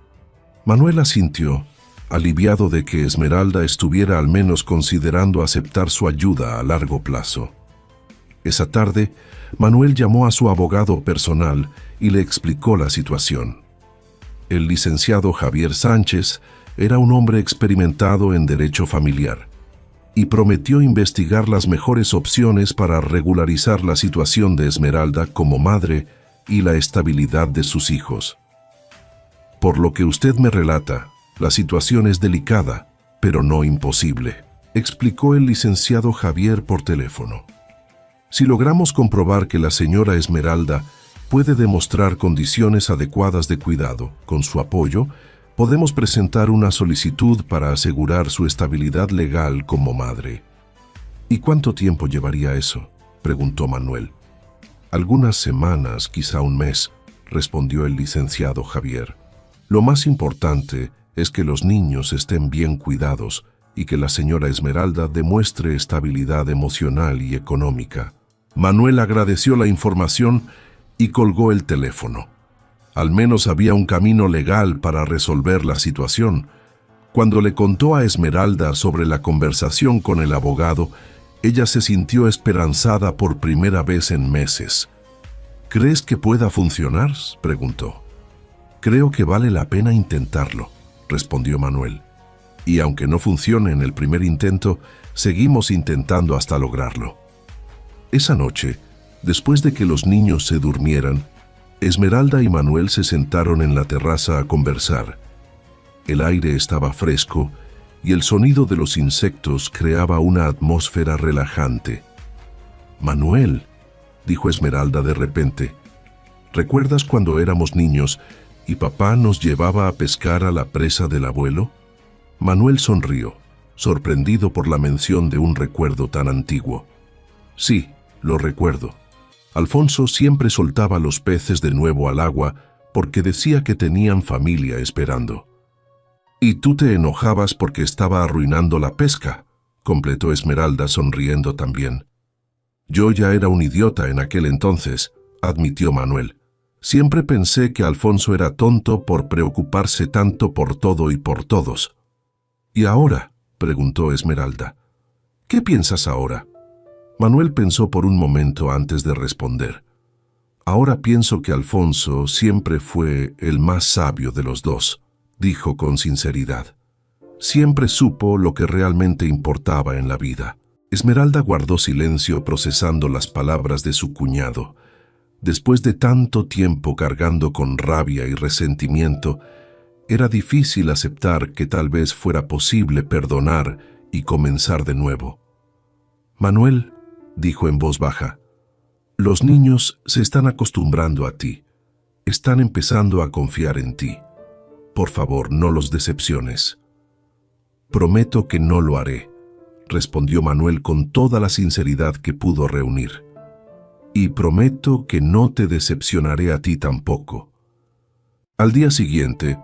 Manuel asintió, aliviado de que Esmeralda estuviera al menos considerando aceptar su ayuda a largo plazo. Esa tarde, Manuel llamó a su abogado personal y le explicó la situación. El licenciado Javier Sánchez era un hombre experimentado en derecho familiar y prometió investigar las mejores opciones para regularizar la situación de Esmeralda como madre y la estabilidad de sus hijos. Por lo que usted me relata, la situación es delicada, pero no imposible, explicó el licenciado Javier por teléfono. Si logramos comprobar que la señora Esmeralda puede demostrar condiciones adecuadas de cuidado, con su apoyo, podemos presentar una solicitud para asegurar su estabilidad legal como madre. ¿Y cuánto tiempo llevaría eso?, preguntó Manuel. Algunas semanas, quizá un mes, respondió el licenciado Javier. Lo más importante es que los niños estén bien cuidados y que la señora Esmeralda demuestre estabilidad emocional y económica. Manuel agradeció la información y colgó el teléfono. Al menos había un camino legal para resolver la situación. Cuando le contó a Esmeralda sobre la conversación con el abogado, ella se sintió esperanzada por primera vez en meses. ¿Crees que pueda funcionar?, preguntó. Creo que vale la pena intentarlo, respondió Manuel. Y aunque no funcione en el primer intento, seguimos intentando hasta lograrlo. Esa noche, después de que los niños se durmieran, Esmeralda y Manuel se sentaron en la terraza a conversar. El aire estaba fresco y el sonido de los insectos creaba una atmósfera relajante. «Manuel», dijo Esmeralda de repente, «¿recuerdas cuando éramos niños ¿Y papá nos llevaba a pescar a la presa del abuelo? Manuel sonrió, sorprendido por la mención de un recuerdo tan antiguo. Sí, lo recuerdo. Alfonso siempre soltaba los peces de nuevo al agua porque decía que tenían familia esperando. «Y tú te enojabas porque estaba arruinando la pesca», completó Esmeralda sonriendo también. «Yo ya era un idiota en aquel entonces», admitió Manuel. «Siempre pensé que Alfonso era tonto por preocuparse tanto por todo y por todos». «¿Y ahora?», preguntó Esmeralda. «¿Qué piensas ahora?». Manuel pensó por un momento antes de responder. «Ahora pienso que Alfonso siempre fue el más sabio de los dos», dijo con sinceridad. «Siempre supo lo que realmente importaba en la vida». Esmeralda guardó silencio procesando las palabras de su cuñado. Después de tanto tiempo cargando con rabia y resentimiento, era difícil aceptar que tal vez fuera posible perdonar y comenzar de nuevo. «Manuel», dijo en voz baja, «los niños se están acostumbrando a ti. Están empezando a confiar en ti. Por favor, no los decepciones». «Prometo que no lo haré», respondió Manuel con toda la sinceridad que pudo reunir. «Y prometo que no te decepcionaré a ti tampoco». Al día siguiente,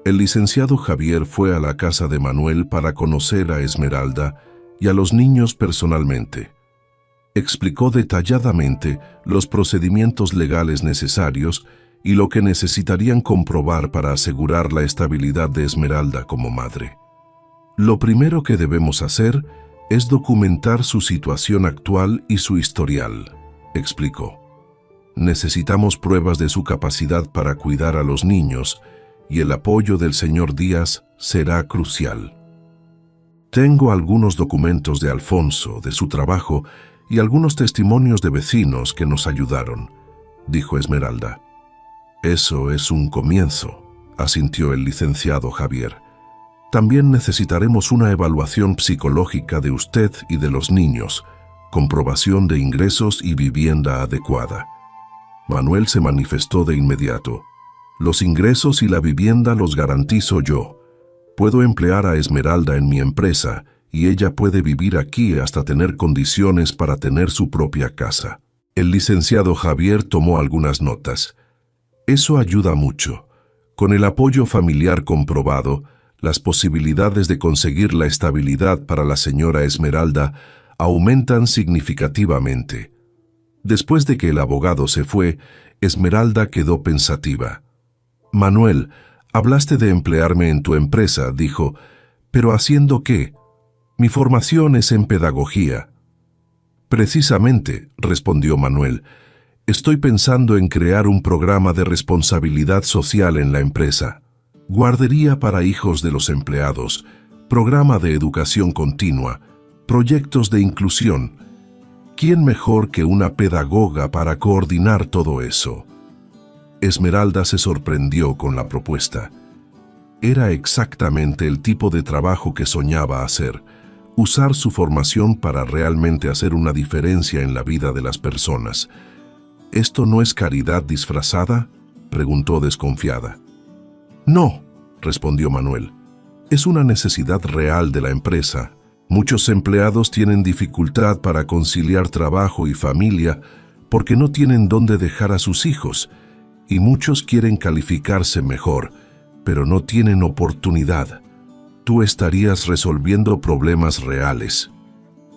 el licenciado Javier fue a la casa de Manuel para conocer a Esmeralda y a los niños personalmente. Explicó detalladamente los procedimientos legales necesarios y lo que necesitarían comprobar para asegurar la estabilidad de Esmeralda como madre. «Lo primero que debemos hacer es documentar su situación actual y su historial», explicó. «Necesitamos pruebas de su capacidad para cuidar a los niños y el apoyo del señor Díaz será crucial. Tengo algunos documentos de Alfonso, de su trabajo y algunos testimonios de vecinos que nos ayudaron», dijo Esmeralda. «Eso es un comienzo», asintió el licenciado Javier. «También necesitaremos una evaluación psicológica de usted y de los niños, comprobación de ingresos y vivienda adecuada». Manuel se manifestó de inmediato. «Los ingresos y la vivienda los garantizo yo. Puedo emplear a Esmeralda en mi empresa y ella puede vivir aquí hasta tener condiciones para tener su propia casa». El licenciado Javier tomó algunas notas. «Eso ayuda mucho. Con el apoyo familiar comprobado, las posibilidades de conseguir la estabilidad para la señora Esmeralda aumentan significativamente». Después de que el abogado se fue, Esmeralda quedó pensativa. «Manuel, hablaste de emplearme en tu empresa», dijo, «¿pero haciendo qué? Mi formación es en pedagogía». «Precisamente», respondió Manuel, «estoy pensando en crear un programa de responsabilidad social en la empresa. Guardería para hijos de los empleados, programa de educación continua, proyectos de inclusión. ¿Quién mejor que una pedagoga para coordinar todo eso?». Esmeralda se sorprendió con la propuesta. Era exactamente el tipo de trabajo que soñaba hacer, usar su formación para realmente hacer una diferencia en la vida de las personas. «¿Esto no es caridad disfrazada?», preguntó desconfiada. «No», respondió Manuel. «Es una necesidad real de la empresa. Muchos empleados tienen dificultad para conciliar trabajo y familia porque no tienen dónde dejar a sus hijos, y muchos quieren calificarse mejor, pero no tienen oportunidad. Tú estarías resolviendo problemas reales».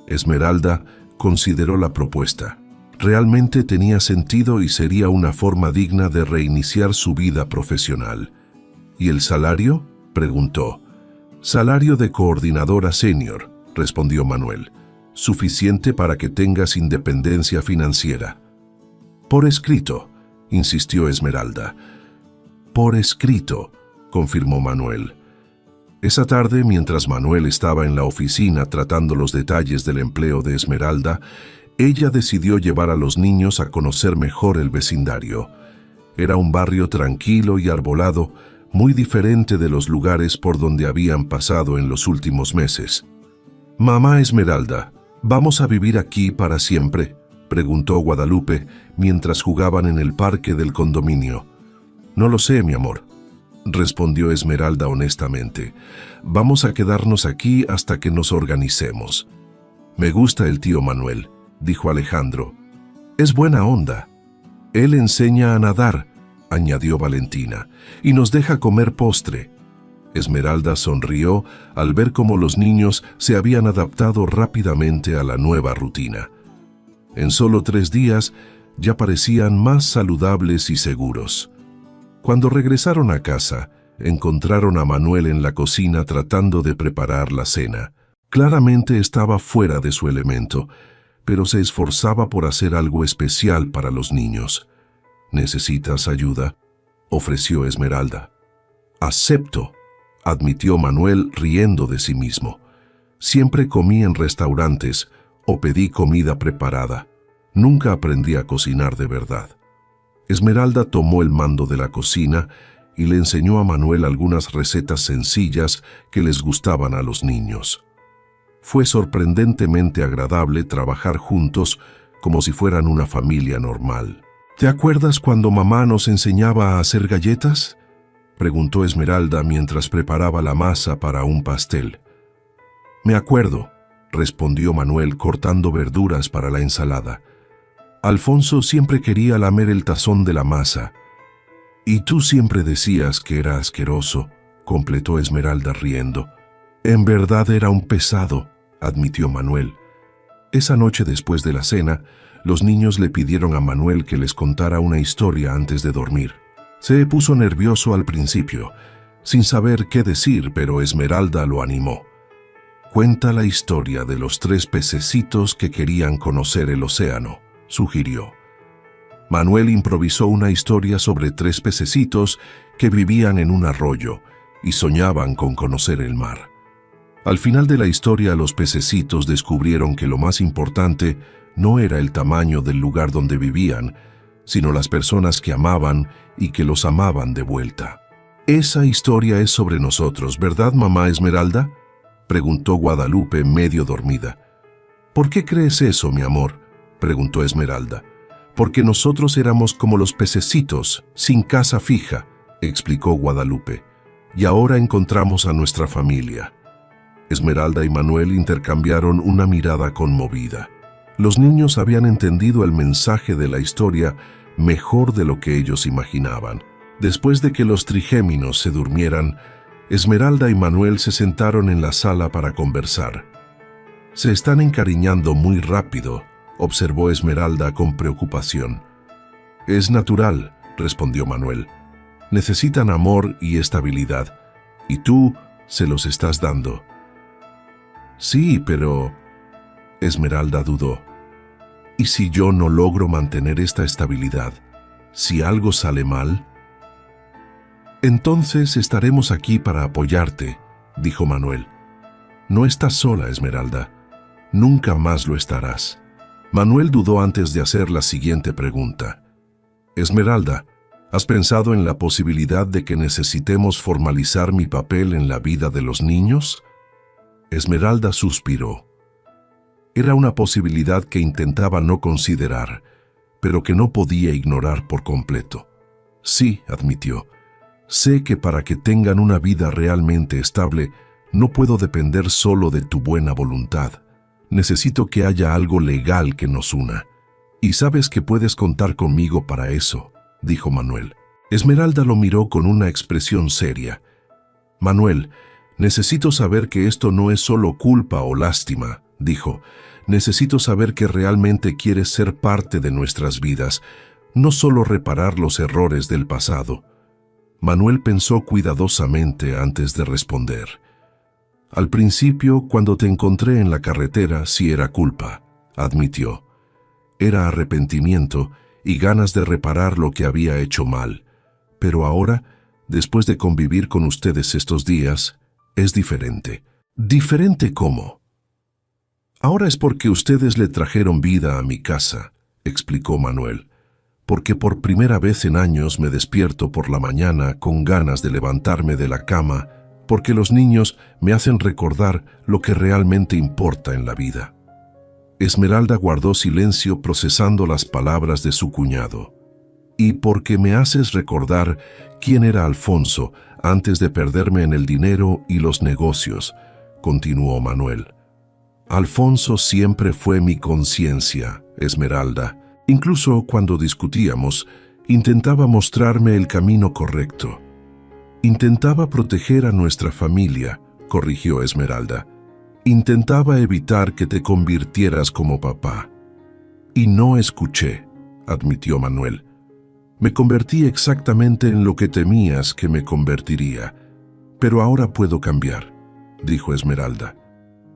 Esmeralda consideró la propuesta. Realmente tenía sentido y sería una forma digna de reiniciar su vida profesional. «¿Y el salario?», preguntó. «Salario de coordinadora senior», respondió Manuel. «Suficiente para que tengas independencia financiera». «Por escrito», insistió Esmeralda. «Por escrito», confirmó Manuel. Esa tarde, mientras Manuel estaba en la oficina tratando los detalles del empleo de Esmeralda, ella decidió llevar a los niños a conocer mejor el vecindario. Era un barrio tranquilo y arbolado, muy diferente de los lugares por donde habían pasado en los últimos meses. «Mamá Esmeralda, ¿vamos a vivir aquí para siempre?», preguntó Guadalupe mientras jugaban en el parque del condominio. «No lo sé, mi amor», respondió Esmeralda honestamente. Vamos a quedarnos aquí hasta que nos organicemos. Me gusta el tío Manuel, dijo Alejandro. Es buena onda. Él enseña a nadar, añadió Valentina, y nos deja comer postre. Esmeralda sonrió al ver cómo los niños se habían adaptado rápidamente a la nueva rutina. En solo 3 días ya parecían más saludables y seguros. Cuando regresaron a casa, encontraron a Manuel en la cocina tratando de preparar la cena. Claramente estaba fuera de su elemento, pero se esforzaba por hacer algo especial para los niños. ¿Necesitas ayuda?, ofreció Esmeralda. Acepto, admitió Manuel riendo de sí mismo. Siempre comí en restaurantes o pedí comida preparada. Nunca aprendí a cocinar de verdad. Esmeralda tomó el mando de la cocina y le enseñó a Manuel algunas recetas sencillas que les gustaban a los niños. Fue sorprendentemente agradable trabajar juntos como si fueran una familia normal. ¿Te acuerdas cuando mamá nos enseñaba a hacer galletas?, preguntó Esmeralda mientras preparaba la masa para un pastel. Me acuerdo, respondió Manuel cortando verduras para la ensalada. Alfonso siempre quería lamer el tazón de la masa. Y tú siempre decías que era asqueroso, completó Esmeralda riendo. En verdad era un pesado, admitió Manuel. Esa noche después de la cena, los niños le pidieron a Manuel que les contara una historia antes de dormir. Se puso nervioso al principio, sin saber qué decir, pero Esmeralda lo animó. Cuenta la historia de los 3 pececitos que querían conocer el océano, sugirió. Manuel improvisó una historia sobre 3 pececitos que vivían en un arroyo y soñaban con conocer el mar. Al final de la historia, los pececitos descubrieron que lo más importante no era el tamaño del lugar donde vivían, sino las personas que amaban y que los amaban de vuelta. Esa historia es sobre nosotros, ¿verdad, mamá Esmeralda?, preguntó Guadalupe medio dormida. ¿Por qué crees eso, mi amor?, preguntó Esmeralda. Porque nosotros éramos como los pececitos, sin casa fija, explicó Guadalupe, y ahora encontramos a nuestra familia. Esmeralda y Manuel intercambiaron una mirada conmovida. Los niños habían entendido el mensaje de la historia mejor de lo que ellos imaginaban. Después de que los trigéminos se durmieran, Esmeralda y Manuel se sentaron en la sala para conversar. Se están encariñando muy rápido, observó Esmeralda con preocupación. Es natural, respondió Manuel. Necesitan amor y estabilidad, y tú se los estás dando. Sí, pero... Esmeralda dudó. ¿Y si yo no logro mantener esta estabilidad? ¿Si algo sale mal? Entonces estaremos aquí para apoyarte, dijo Manuel. No estás sola, Esmeralda. Nunca más lo estarás. Manuel dudó antes de hacer la siguiente pregunta. Esmeralda, ¿has pensado en la posibilidad de que necesitemos formalizar mi papel en la vida de los niños? Esmeralda suspiró. Era una posibilidad que intentaba no considerar, pero que no podía ignorar por completo. Sí, admitió. Sé que para que tengan una vida realmente estable, no puedo depender solo de tu buena voluntad. Necesito que haya algo legal que nos una. Y sabes que puedes contar conmigo para eso, dijo Manuel. Esmeralda lo miró con una expresión seria. Manuel, necesito saber que esto no es solo culpa o lástima, dijo. Necesito saber que realmente quieres ser parte de nuestras vidas, no solo reparar los errores del pasado. Manuel pensó cuidadosamente antes de responder. Al principio, cuando te encontré en la carretera, sí era culpa, admitió. Era arrepentimiento y ganas de reparar lo que había hecho mal. Pero ahora, después de convivir con ustedes estos días, es diferente. ¿Diferente cómo? Ahora es porque ustedes le trajeron vida a mi casa, explicó Manuel. Porque por primera vez en años me despierto por la mañana con ganas de levantarme de la cama, porque los niños me hacen recordar lo que realmente importa en la vida. Esmeralda guardó silencio procesando las palabras de su cuñado. Y porque me haces recordar quién era Alfonso antes de perderme en el dinero y los negocios, continuó Manuel. Alfonso siempre fue mi conciencia, Esmeralda. Incluso cuando discutíamos, intentaba mostrarme el camino correcto. Intentaba proteger a nuestra familia, corrigió Esmeralda. Intentaba evitar que te convirtieras como papá. Y no escuché, admitió Manuel. Me convertí exactamente en lo que temías que me convertiría. Pero ahora puedo cambiar, dijo Esmeralda.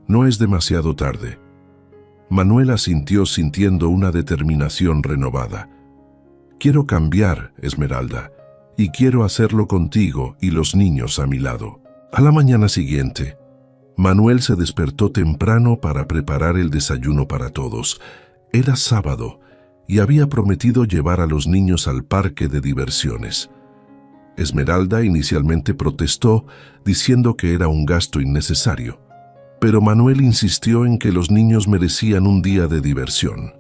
No es demasiado tarde. Manuel asintió sintiendo una determinación renovada. Quiero cambiar, Esmeralda, y quiero hacerlo contigo y los niños a mi lado. A la mañana siguiente, Manuel se despertó temprano para preparar el desayuno para todos. Era sábado y había prometido llevar a los niños al parque de diversiones. Esmeralda inicialmente protestó, diciendo que era un gasto innecesario, pero Manuel insistió en que los niños merecían un día de diversión.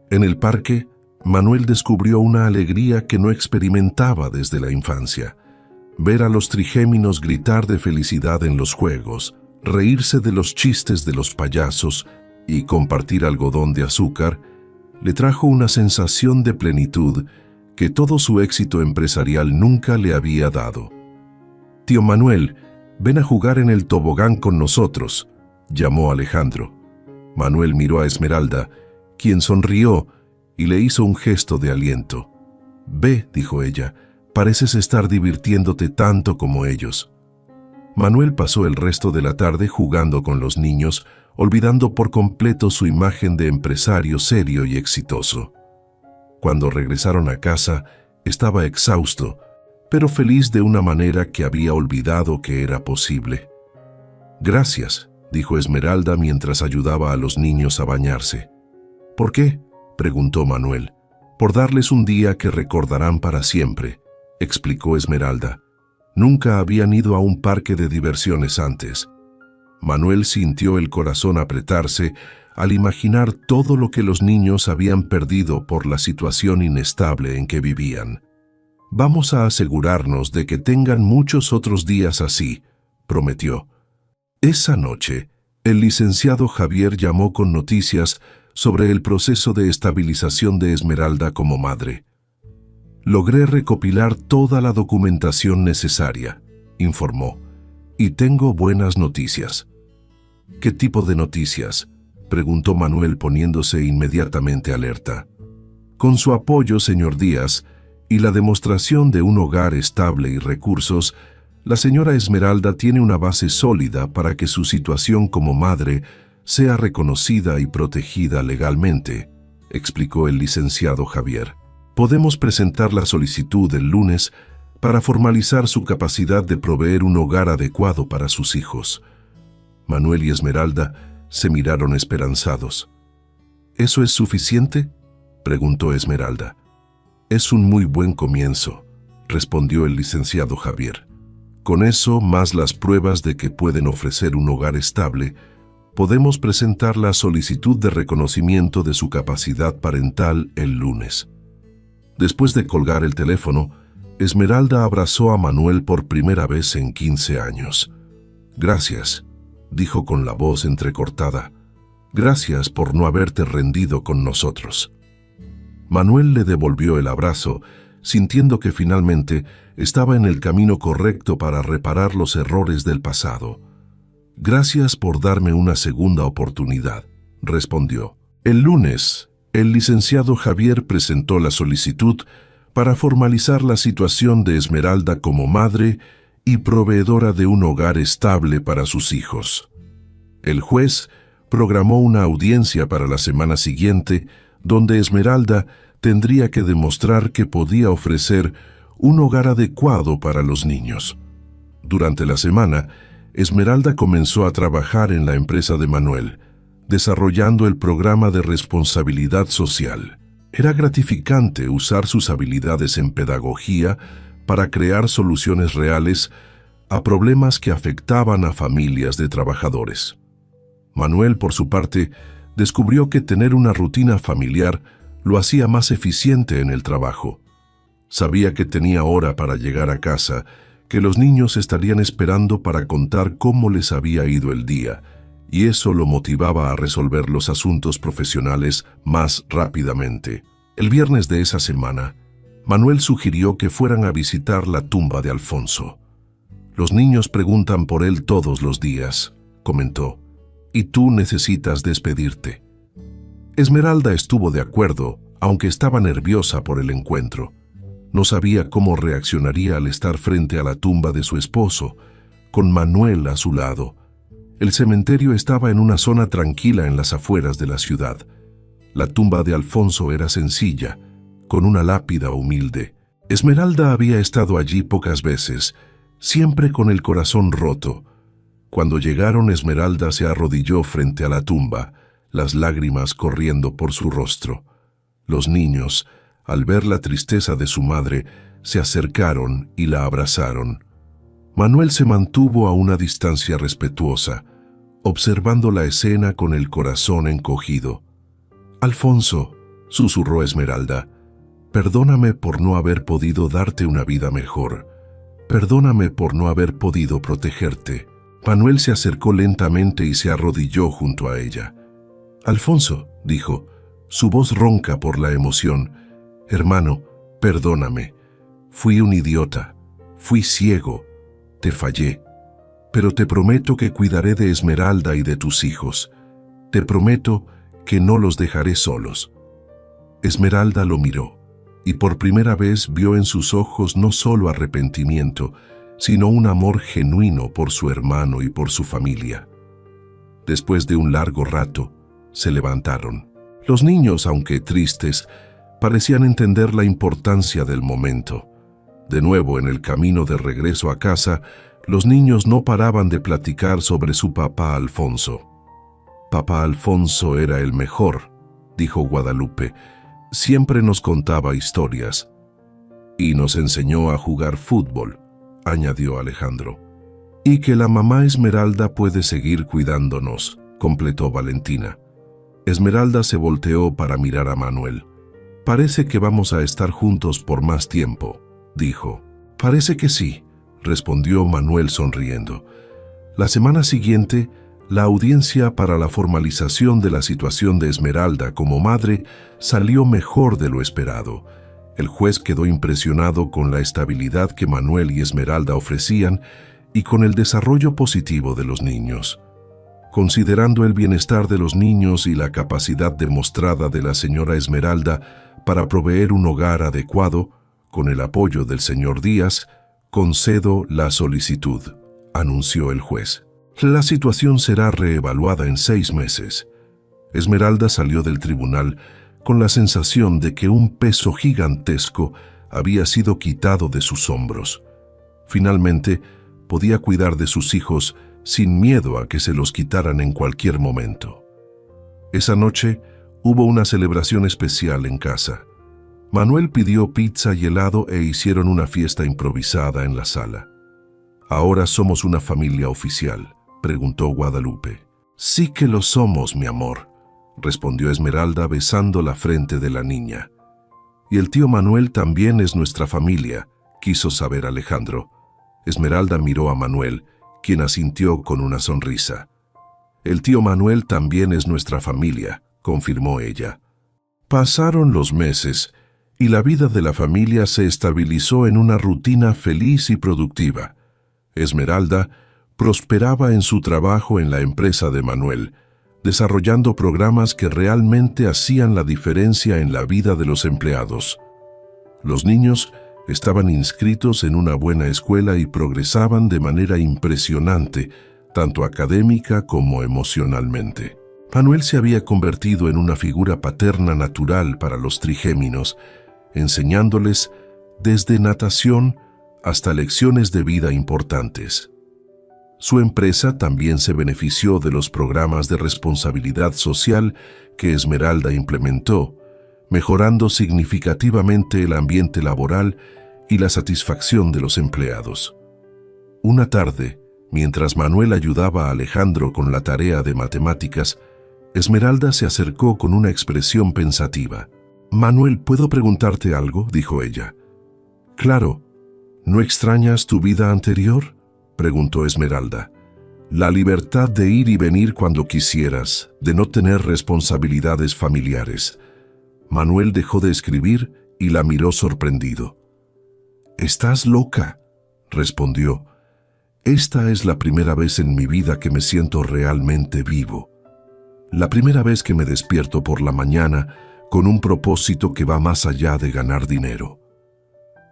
En el parque, Manuel descubrió una alegría que no experimentaba desde la infancia. Ver a los trigéminos gritar de felicidad en los juegos, reírse de los chistes de los payasos y compartir algodón de azúcar, le trajo una sensación de plenitud que todo su éxito empresarial nunca le había dado. «Tío Manuel, ven a jugar en el tobogán con nosotros», llamó Alejandro. Manuel miró a Esmeralda, quien sonrió y le hizo un gesto de aliento. «Ve», dijo ella, «pareces estar divirtiéndote tanto como ellos». Manuel pasó el resto de la tarde jugando con los niños, olvidando por completo su imagen de empresario serio y exitoso. Cuando regresaron a casa, estaba exhausto, pero feliz de una manera que había olvidado que era posible. «Gracias», dijo Esmeralda mientras ayudaba a los niños a bañarse. «¿Por qué?», preguntó Manuel. «Por darles un día que recordarán para siempre», explicó Esmeralda. Nunca habían ido a un parque de diversiones antes. Manuel sintió el corazón apretarse al imaginar todo lo que los niños habían perdido por la situación inestable en que vivían. «Vamos a asegurarnos de que tengan muchos otros días así», prometió. Esa noche, el licenciado Javier llamó con noticias sobre el proceso de estabilización de Esmeralda como madre. «Logré recopilar toda la documentación necesaria», informó, «y tengo buenas noticias». «¿Qué tipo de noticias?», preguntó Manuel poniéndose inmediatamente alerta. «Con su apoyo, señor Díaz, y la demostración de un hogar estable y recursos, la señora Esmeralda tiene una base sólida para que su situación como madre sea reconocida y protegida legalmente», explicó el licenciado Javier. «Podemos presentar la solicitud el lunes para formalizar su capacidad de proveer un hogar adecuado para sus hijos». Manuel y Esmeralda se miraron esperanzados. «¿Eso es suficiente?», preguntó Esmeralda. «Es un muy buen comienzo», respondió el licenciado Javier. «Con eso, más las pruebas de que pueden ofrecer un hogar estable, podemos presentar la solicitud de reconocimiento de su capacidad parental el lunes». Después de colgar el teléfono, Esmeralda abrazó a Manuel por primera vez en 15 años. «Gracias», dijo con la voz entrecortada. «Gracias por no haberte rendido con nosotros». Manuel le devolvió el abrazo, sintiendo que finalmente estaba en el camino correcto para reparar los errores del pasado. «Gracias por darme una segunda oportunidad», respondió. El lunes, el licenciado Javier presentó la solicitud para formalizar la situación de Esmeralda como madre y proveedora de un hogar estable para sus hijos. El juez programó una audiencia para la semana siguiente, donde Esmeralda tendría que demostrar que podía ofrecer un hogar adecuado para los niños. Durante la semana, Esmeralda comenzó a trabajar en la empresa de Manuel, desarrollando el programa de responsabilidad social. Era gratificante usar sus habilidades en pedagogía para crear soluciones reales a problemas que afectaban a familias de trabajadores. Manuel, por su parte, descubrió que tener una rutina familiar lo hacía más eficiente en el trabajo. Sabía que tenía hora para llegar a casa, que los niños estarían esperando para contar cómo les había ido el día, y eso lo motivaba a resolver los asuntos profesionales más rápidamente. El viernes de esa semana, Manuel sugirió que fueran a visitar la tumba de Alfonso. Los niños preguntan por él todos los días, comentó, y tú necesitas despedirte. Esmeralda estuvo de acuerdo, aunque estaba nerviosa por el encuentro. No sabía cómo reaccionaría al estar frente a la tumba de su esposo, con Manuel a su lado. El cementerio estaba en una zona tranquila en las afueras de la ciudad. La tumba de Alfonso era sencilla, con una lápida humilde. Esmeralda había estado allí pocas veces, siempre con el corazón roto. Cuando llegaron, Esmeralda se arrodilló frente a la tumba, las lágrimas corriendo por su rostro. Los niños, al ver la tristeza de su madre, se acercaron y la abrazaron. Manuel se mantuvo a una distancia respetuosa, observando la escena con el corazón encogido. «Alfonso», susurró Esmeralda, «perdóname por no haber podido darte una vida mejor. Perdóname por no haber podido protegerte». Manuel se acercó lentamente y se arrodilló junto a ella. «Alfonso», dijo, su voz ronca por la emoción, «hermano, perdóname. Fui un idiota. Fui ciego. Te fallé. Pero te prometo que cuidaré de Esmeralda y de tus hijos. Te prometo que no los dejaré solos». Esmeralda lo miró, y por primera vez vio en sus ojos no solo arrepentimiento, sino un amor genuino por su hermano y por su familia. Después de un largo rato, se levantaron. Los niños, aunque tristes, parecían entender la importancia del momento. De nuevo, en el camino de regreso a casa, los niños no paraban de platicar sobre su papá Alfonso. «Papá Alfonso era el mejor», dijo Guadalupe. «Siempre nos contaba historias. Y nos enseñó a jugar fútbol», añadió Alejandro. «Y que la mamá Esmeralda puede seguir cuidándonos», completó Valentina. Esmeralda se volteó para mirar a Manuel. «Parece que vamos a estar juntos por más tiempo», dijo. «Parece que sí», respondió Manuel sonriendo. La semana siguiente, la audiencia para la formalización de la situación de Esmeralda como madre salió mejor de lo esperado. El juez quedó impresionado con la estabilidad que Manuel y Esmeralda ofrecían y con el desarrollo positivo de los niños. Considerando el bienestar de los niños y la capacidad demostrada de la señora Esmeralda para proveer un hogar adecuado, con el apoyo del señor Díaz, concedo la solicitud, anunció el juez. La situación será reevaluada en 6 meses. Esmeralda salió del tribunal con la sensación de que un peso gigantesco había sido quitado de sus hombros. Finalmente, podía cuidar de sus hijos sin miedo a que se los quitaran en cualquier momento. Esa noche hubo una celebración especial en casa. Manuel pidió pizza y helado e hicieron una fiesta improvisada en la sala. «¿Ahora somos una familia oficial?», preguntó Guadalupe. «Sí que lo somos, mi amor», respondió Esmeralda besando la frente de la niña. «Y el tío Manuel también es nuestra familia», quiso saber Alejandro. Esmeralda miró a Manuel, quien asintió con una sonrisa. «El tío Manuel también es nuestra familia», confirmó ella. Pasaron los meses y la vida de la familia se estabilizó en una rutina feliz y productiva. Esmeralda prosperaba en su trabajo en la empresa de Manuel, desarrollando programas que realmente hacían la diferencia en la vida de los empleados. Los niños estaban inscritos en una buena escuela y progresaban de manera impresionante, tanto académica como emocionalmente. Manuel se había convertido en una figura paterna natural para los trigéminos, enseñándoles desde natación hasta lecciones de vida importantes. Su empresa también se benefició de los programas de responsabilidad social que Esmeralda implementó, mejorando significativamente el ambiente laboral y la satisfacción de los empleados. Una tarde, mientras Manuel ayudaba a Alejandro con la tarea de matemáticas, Esmeralda se acercó con una expresión pensativa. «Manuel, ¿puedo preguntarte algo?», dijo ella. «Claro», ¿No extrañas tu vida anterior?, preguntó Esmeralda. La libertad de ir y venir cuando quisieras, de no tener responsabilidades familiares. Manuel dejó de escribir y la miró sorprendido. «¿Estás loca?», respondió. «Esta es la primera vez en mi vida que me siento realmente vivo. La primera vez que me despierto por la mañana con un propósito que va más allá de ganar dinero».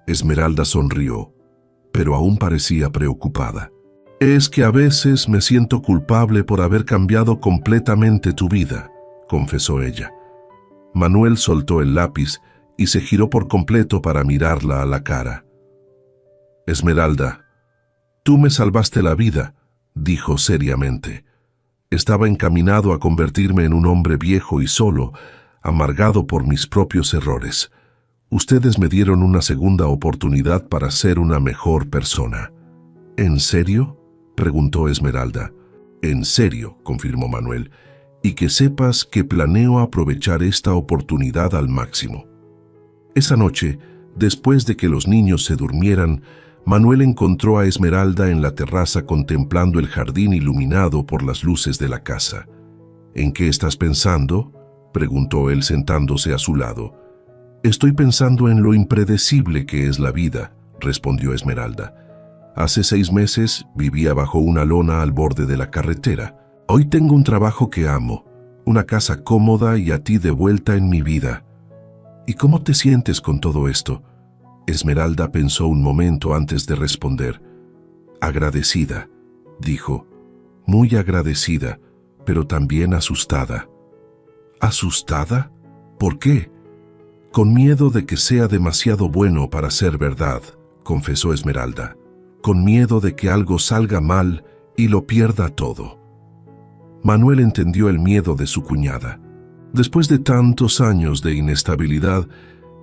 Esmeralda sonrió, pero aún parecía preocupada. «Es que a veces me siento culpable por haber cambiado completamente tu vida», confesó ella. Manuel soltó el lápiz y se giró por completo para mirarla a la cara. «Esmeralda, tú me salvaste la vida», dijo seriamente. «Estaba encaminado a convertirme en un hombre viejo y solo, amargado por mis propios errores. Ustedes me dieron una segunda oportunidad para ser una mejor persona». «¿En serio?», preguntó Esmeralda. «En serio», confirmó Manuel, «y que sepas que planeo aprovechar esta oportunidad al máximo». Esa noche, después de que los niños se durmieran, Manuel encontró a Esmeralda en la terraza contemplando el jardín iluminado por las luces de la casa. «¿En qué estás pensando?», preguntó él sentándose a su lado. «Estoy pensando en lo impredecible que es la vida», respondió Esmeralda. «Hace 6 meses vivía bajo una lona al borde de la carretera. Hoy tengo un trabajo que amo, una casa cómoda y a ti de vuelta en mi vida. ¿Y cómo te sientes con todo esto?». Esmeralda pensó un momento antes de responder. «Agradecida», dijo. «Muy agradecida, pero también asustada». «¿Asustada? ¿Por qué?». «Con miedo de que sea demasiado bueno para ser verdad», confesó Esmeralda. «Con miedo de que algo salga mal y lo pierda todo». Manuel entendió el miedo de su cuñada. Después de tantos años de inestabilidad,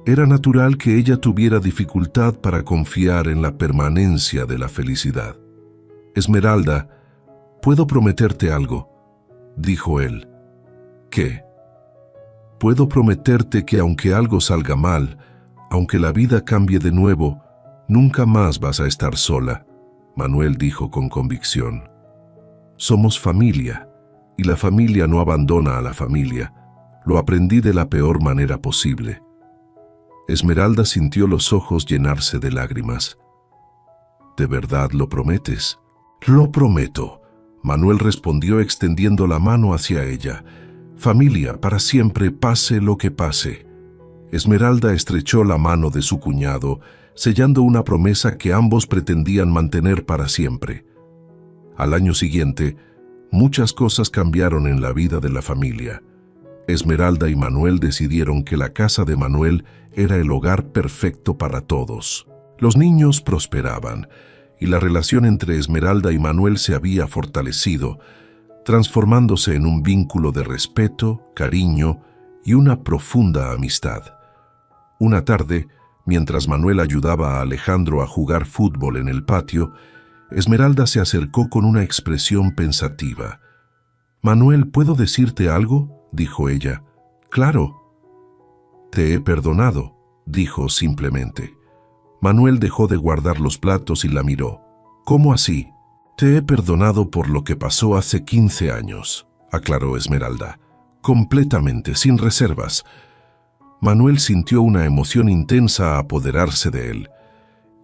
era natural que ella tuviera dificultad para confiar en la permanencia de la felicidad. «Esmeralda, ¿puedo prometerte algo?», dijo él. «¿Qué?». «Puedo prometerte que aunque algo salga mal, aunque la vida cambie de nuevo, nunca más vas a estar sola», Manuel dijo con convicción. «Somos familia, y la familia no abandona a la familia. Lo aprendí de la peor manera posible». Esmeralda sintió los ojos llenarse de lágrimas. «¿De verdad lo prometes?». «Lo prometo», Manuel respondió extendiendo la mano hacia ella. «Familia para siempre, pase lo que pase». Esmeralda estrechó la mano de su cuñado, sellando una promesa que ambos pretendían mantener para siempre. Al año siguiente, muchas cosas cambiaron en la vida de la familia. Esmeralda y Manuel decidieron que la casa de Manuel era el hogar perfecto para todos. Los niños prosperaban, y la relación entre Esmeralda y Manuel se había fortalecido, transformándose en un vínculo de respeto, cariño y una profunda amistad. Una tarde, mientras Manuel ayudaba a Alejandro a jugar fútbol en el patio, Esmeralda se acercó con una expresión pensativa. «Manuel, ¿puedo decirte algo?», dijo ella. «Claro». «Te he perdonado», dijo simplemente. Manuel dejó de guardar los platos y la miró. «¿Cómo así?». «Te he perdonado por lo que pasó hace 15 años», aclaró Esmeralda. «Completamente, sin reservas». Manuel sintió una emoción intensa apoderarse de él.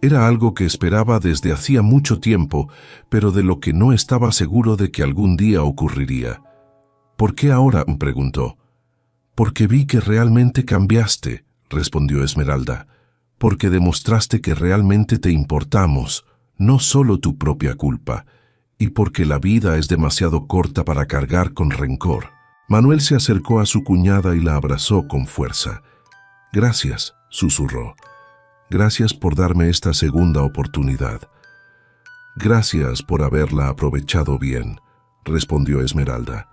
Era algo que esperaba desde hacía mucho tiempo, pero de lo que no estaba seguro de que algún día ocurriría. «¿Por qué ahora?», preguntó. «Porque vi que realmente cambiaste», respondió Esmeralda. «Porque demostraste que realmente te importamos, no solo tu propia culpa, y porque la vida es demasiado corta para cargar con rencor». Manuel se acercó a su cuñada y la abrazó con fuerza. «Gracias», susurró. «Gracias por darme esta segunda oportunidad». «Gracias por haberla aprovechado bien», respondió Esmeralda.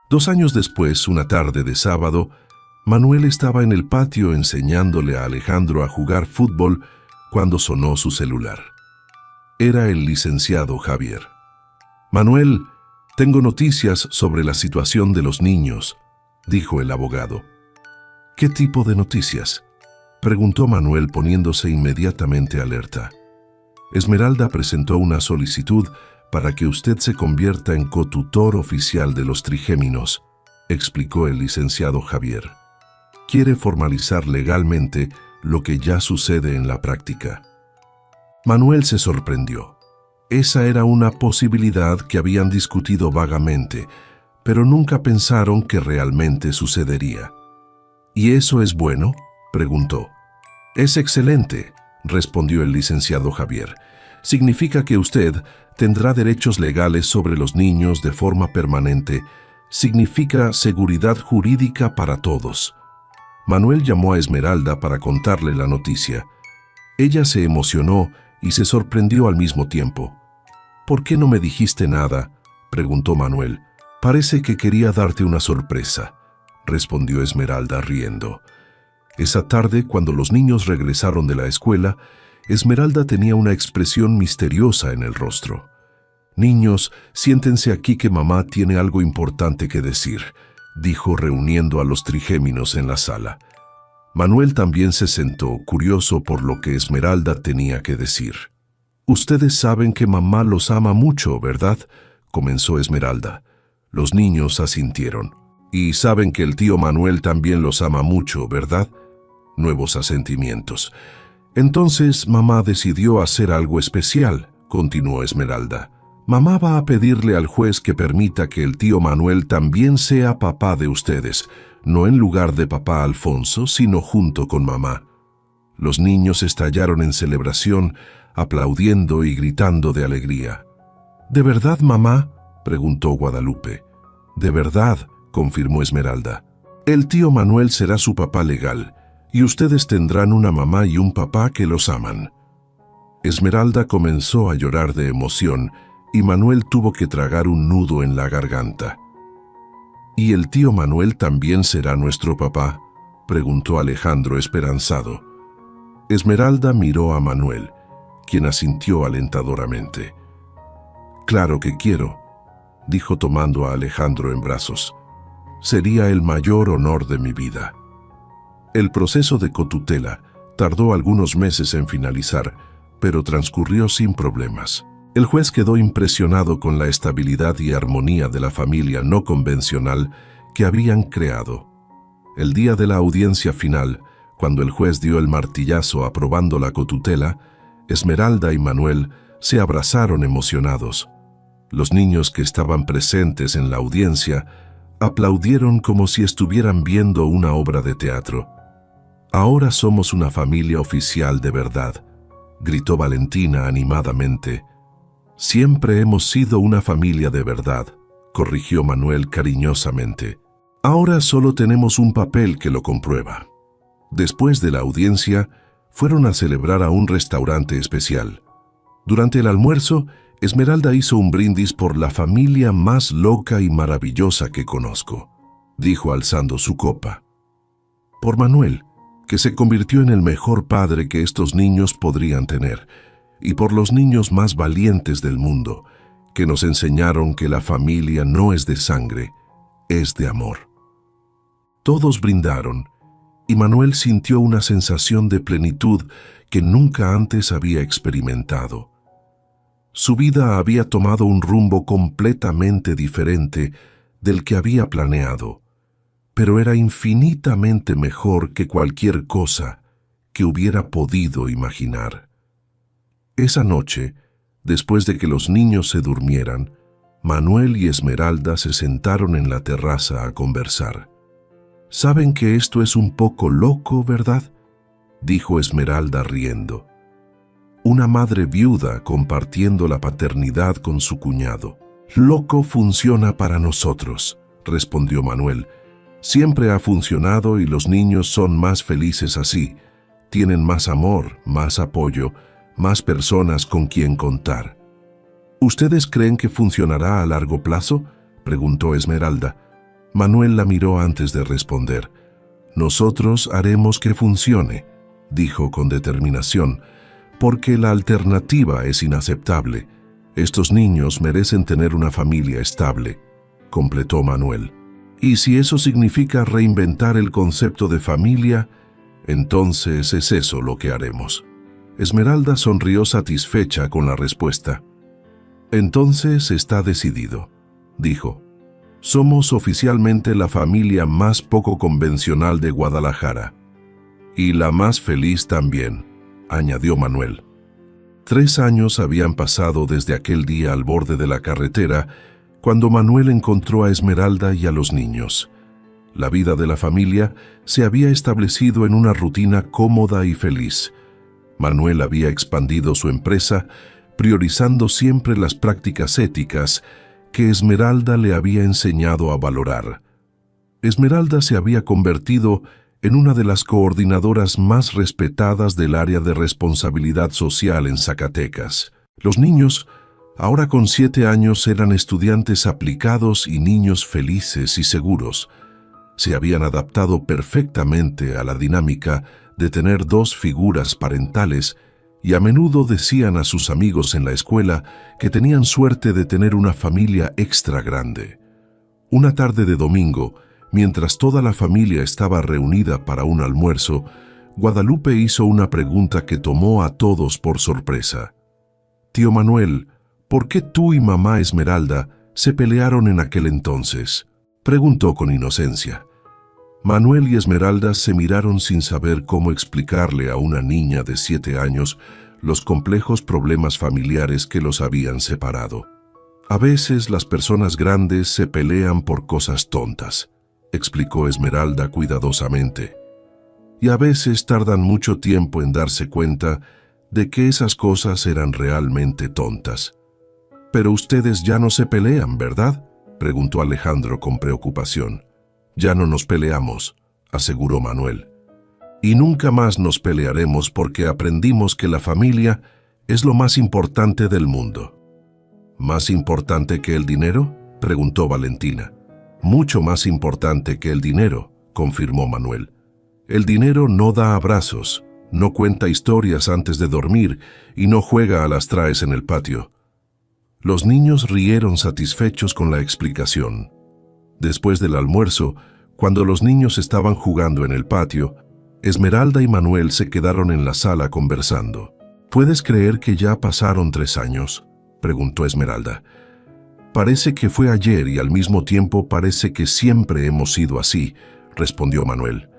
2 años después, una tarde de sábado, Manuel estaba en el patio enseñándole a Alejandro a jugar fútbol cuando sonó su celular. Era el licenciado Javier. «Manuel, tengo noticias sobre la situación de los niños», dijo el abogado. «¿Qué tipo de noticias?», preguntó Manuel poniéndose inmediatamente alerta. Esmeralda presentó una solicitud para que usted se convierta en cotutor oficial de los trigéminos, explicó el licenciado Javier. Quiere formalizar legalmente lo que ya sucede en la práctica. Manuel se sorprendió. Esa era una posibilidad que habían discutido vagamente, pero nunca pensaron que realmente sucedería. ¿Y eso es bueno?, preguntó. Es excelente, respondió el licenciado Javier. Significa que usted tendrá derechos legales sobre los niños de forma permanente. Significa seguridad jurídica para todos. Manuel llamó a Esmeralda para contarle la noticia. Ella se emocionó y se sorprendió al mismo tiempo. ¿Por qué no me dijiste nada?, preguntó Manuel. Parece que quería darte una sorpresa, respondió Esmeralda riendo. Esa tarde, cuando los niños regresaron de la escuela, Esmeralda tenía una expresión misteriosa en el rostro. «Niños, siéntense aquí que mamá tiene algo importante que decir», dijo reuniendo a los trigéminos en la sala. Manuel también se sentó, curioso por lo que Esmeralda tenía que decir. «Ustedes saben que mamá los ama mucho, ¿verdad?», comenzó Esmeralda. Los niños asintieron. «Y saben que el tío Manuel también los ama mucho, ¿verdad?». Nuevos asentimientos. «Entonces mamá decidió hacer algo especial», continuó Esmeralda. «Mamá va a pedirle al juez que permita que el tío Manuel también sea papá de ustedes, no en lugar de papá Alfonso, sino junto con mamá». Los niños estallaron en celebración, aplaudiendo y gritando de alegría. «¿De verdad, mamá?», preguntó Guadalupe. «De verdad», confirmó Esmeralda. «El tío Manuel será su papá legal, y ustedes tendrán una mamá y un papá que los aman». Esmeralda comenzó a llorar de emoción, y Manuel tuvo que tragar un nudo en la garganta. «¿Y el tío Manuel también será nuestro papá?», preguntó Alejandro esperanzado. Esmeralda miró a Manuel, quien asintió alentadoramente. «Claro que quiero», dijo tomando a Alejandro en brazos. «Sería el mayor honor de mi vida». El proceso de cotutela tardó algunos meses en finalizar, pero transcurrió sin problemas. El juez quedó impresionado con la estabilidad y armonía de la familia no convencional que habían creado. El día de la audiencia final, cuando el juez dio el martillazo aprobando la cotutela, Esmeralda y Manuel se abrazaron emocionados. Los niños que estaban presentes en la audiencia aplaudieron como si estuvieran viendo una obra de teatro. «Ahora somos una familia oficial de verdad», gritó Valentina animadamente. «Siempre hemos sido una familia de verdad», corrigió Manuel cariñosamente. «Ahora solo tenemos un papel que lo comprueba». Después de la audiencia, fueron a celebrar a un restaurante especial. Durante el almuerzo, Esmeralda hizo un brindis por la familia más loca y maravillosa que conozco, dijo alzando su copa. Por Manuel, que se convirtió en el mejor padre que estos niños podrían tener, y por los niños más valientes del mundo, que nos enseñaron que la familia no es de sangre, es de amor. Todos brindaron, y Manuel sintió una sensación de plenitud que nunca antes había experimentado. Su vida había tomado un rumbo completamente diferente del que había planeado, pero era infinitamente mejor que cualquier cosa que hubiera podido imaginar. Esa noche, después de que los niños se durmieran, Manuel y Esmeralda se sentaron en la terraza a conversar. «Saben que esto es un poco loco, ¿verdad?», dijo Esmeralda riendo. «Una madre viuda compartiendo la paternidad con su cuñado. Loco funciona para nosotros», respondió Manuel. «Siempre ha funcionado y los niños son más felices así. Tienen más amor, más apoyo, más personas con quien contar». «¿Ustedes creen que funcionará a largo plazo?», preguntó Esmeralda. Manuel la miró antes de responder. «Nosotros haremos que funcione», dijo con determinación, «porque la alternativa es inaceptable. Estos niños merecen tener una familia estable», completó Manuel. «Y si eso significa reinventar el concepto de familia, entonces es eso lo que haremos». Esmeralda sonrió satisfecha con la respuesta. Entonces está decidido, dijo. Somos oficialmente la familia más poco convencional de Guadalajara. Y la más feliz también, añadió Manuel. 3 años habían pasado desde aquel día al borde de la carretera, cuando Manuel encontró a Esmeralda y a los niños. La vida de la familia se había establecido en una rutina cómoda y feliz. Manuel había expandido su empresa, priorizando siempre las prácticas éticas que Esmeralda le había enseñado a valorar. Esmeralda se había convertido en una de las coordinadoras más respetadas del área de responsabilidad social en Zacatecas. Los niños, ahora con 7 años, eran estudiantes aplicados y niños felices y seguros. Se habían adaptado perfectamente a la dinámica de tener 2 figuras parentales y a menudo decían a sus amigos en la escuela que tenían suerte de tener una familia extra grande. Una tarde de domingo, mientras toda la familia estaba reunida para un almuerzo, Guadalupe hizo una pregunta que tomó a todos por sorpresa. «Tío Manuel, ¿por qué tú y mamá Esmeralda se pelearon en aquel entonces?», preguntó con inocencia. Manuel y Esmeralda se miraron sin saber cómo explicarle a una niña de 7 años los complejos problemas familiares que los habían separado. «A veces las personas grandes se pelean por cosas tontas», explicó Esmeralda cuidadosamente. «Y a veces tardan mucho tiempo en darse cuenta de que esas cosas eran realmente tontas». «Pero ustedes ya no se pelean, ¿verdad?», preguntó Alejandro con preocupación. «Ya no nos peleamos», aseguró Manuel. «Y nunca más nos pelearemos porque aprendimos que la familia es lo más importante del mundo». «¿Más importante que el dinero?», preguntó Valentina. «Mucho más importante que el dinero», confirmó Manuel. «El dinero no da abrazos, no cuenta historias antes de dormir y no juega a las traes en el patio». Los niños rieron satisfechos con la explicación. Después del almuerzo, cuando los niños estaban jugando en el patio, Esmeralda y Manuel se quedaron en la sala conversando. «¿Puedes creer que ya pasaron 3 años?», preguntó Esmeralda. «Parece que fue ayer y al mismo tiempo parece que siempre hemos sido así», respondió Manuel.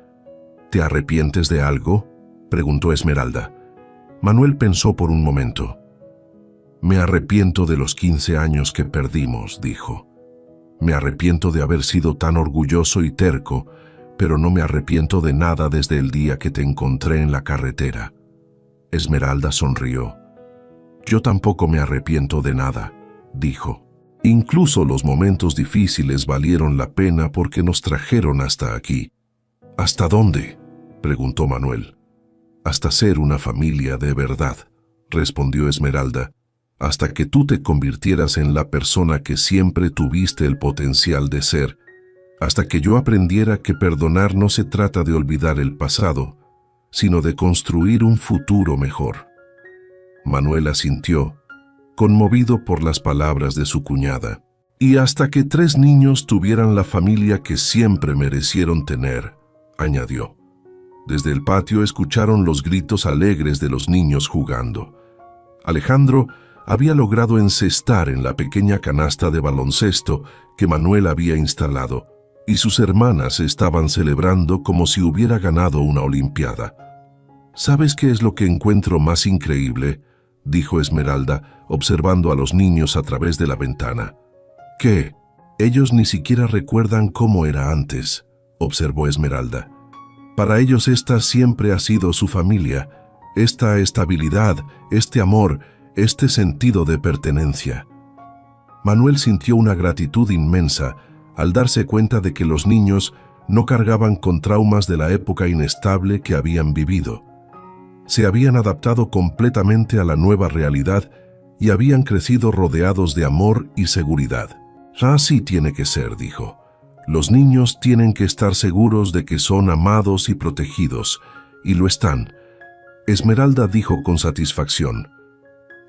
«¿Te arrepientes de algo?», preguntó Esmeralda. Manuel pensó por un momento. «Me arrepiento de los 15 años que perdimos», dijo. «Me arrepiento de haber sido tan orgulloso y terco, pero no me arrepiento de nada desde el día que te encontré en la carretera». Esmeralda sonrió. «Yo tampoco me arrepiento de nada», dijo. «Incluso los momentos difíciles valieron la pena porque nos trajeron hasta aquí». «¿Hasta dónde?», preguntó Manuel. «Hasta ser una familia de verdad», respondió Esmeralda. «Hasta que tú te convirtieras en la persona que siempre tuviste el potencial de ser, hasta que yo aprendiera que perdonar no se trata de olvidar el pasado, sino de construir un futuro mejor». Manuel asintió, conmovido por las palabras de su cuñada. «Y hasta que 3 niños tuvieran la familia que siempre merecieron tener», añadió. Desde el patio escucharon los gritos alegres de los niños jugando. Alejandro había logrado encestar en la pequeña canasta de baloncesto que Manuel había instalado, y sus hermanas estaban celebrando como si hubiera ganado una olimpiada. «¿Sabes qué es lo que encuentro más increíble?», dijo Esmeralda, observando a los niños a través de la ventana. «¿Qué? Ellos ni siquiera recuerdan cómo era antes», observó Esmeralda. «Para ellos esta siempre ha sido su familia, esta estabilidad, este amor, este sentido de pertenencia». Manuel sintió una gratitud inmensa al darse cuenta de que los niños no cargaban con traumas de la época inestable que habían vivido. Se habían adaptado completamente a la nueva realidad y habían crecido rodeados de amor y seguridad. «Así tiene que ser», dijo. «Los niños tienen que estar seguros de que son amados y protegidos, y lo están». Esmeralda dijo con satisfacción.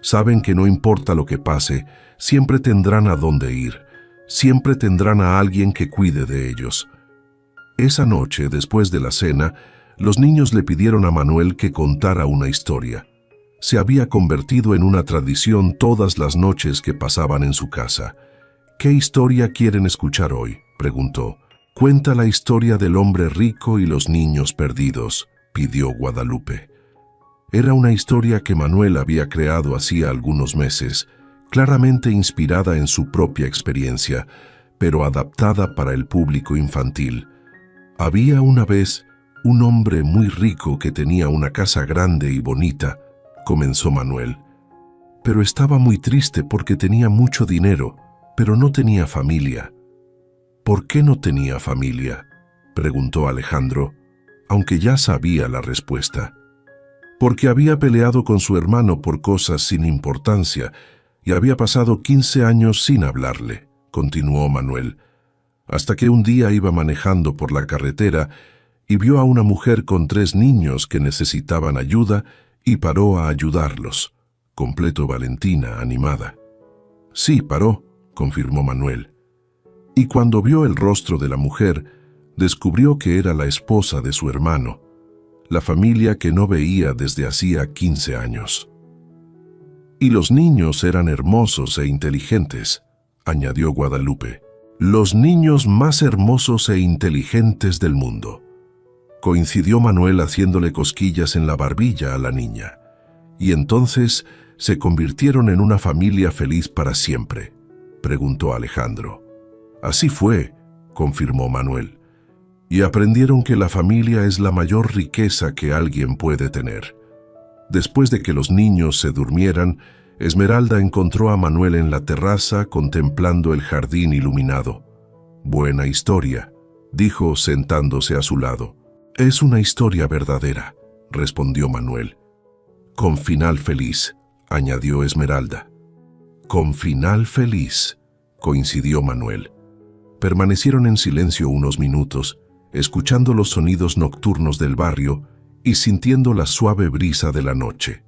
«Saben que no importa lo que pase, siempre tendrán a dónde ir, siempre tendrán a alguien que cuide de ellos». Esa noche, después de la cena, los niños le pidieron a Manuel que contara una historia. se había convertido en una tradición todas las noches que pasaban en su casa. «¿Qué historia quieren escuchar hoy?», preguntó. «Cuenta la historia del hombre rico y los niños perdidos», pidió Guadalupe. Era una historia que Manuel había creado hacía algunos meses, claramente inspirada en su propia experiencia, pero adaptada para el público infantil. Había una vez un hombre muy rico que tenía una casa grande y bonita, comenzó Manuel. Pero estaba muy triste porque tenía mucho dinero, pero no tenía familia. «¿Por qué no tenía familia?», preguntó Alejandro, aunque ya sabía la respuesta. «Porque había peleado con su hermano por cosas sin importancia y había pasado 15 años sin hablarle», continuó Manuel, hasta que un día iba manejando por la carretera y vio a una mujer con 3 niños que necesitaban ayuda y paró a ayudarlos, completó Valentina, animada. «Sí, paró», confirmó Manuel. Y cuando vio el rostro de la mujer, descubrió que era la esposa de su hermano, la familia que no veía desde hacía 15 años. «Y los niños eran hermosos e inteligentes», añadió Guadalupe. «Los niños más hermosos e inteligentes del mundo», coincidió Manuel haciéndole cosquillas en la barbilla a la niña. «¿Y entonces se convirtieron en una familia feliz para siempre?», preguntó Alejandro. «Así fue», confirmó Manuel. «Y aprendieron que la familia es la mayor riqueza que alguien puede tener». Después de que los niños se durmieran, Esmeralda encontró a Manuel en la terraza contemplando el jardín iluminado. «Buena historia», dijo sentándose a su lado. «Es una historia verdadera», respondió Manuel. «Con final feliz», añadió Esmeralda. «Con final feliz», coincidió Manuel. Permanecieron en silencio unos minutos, escuchando los sonidos nocturnos del barrio y sintiendo la suave brisa de la noche.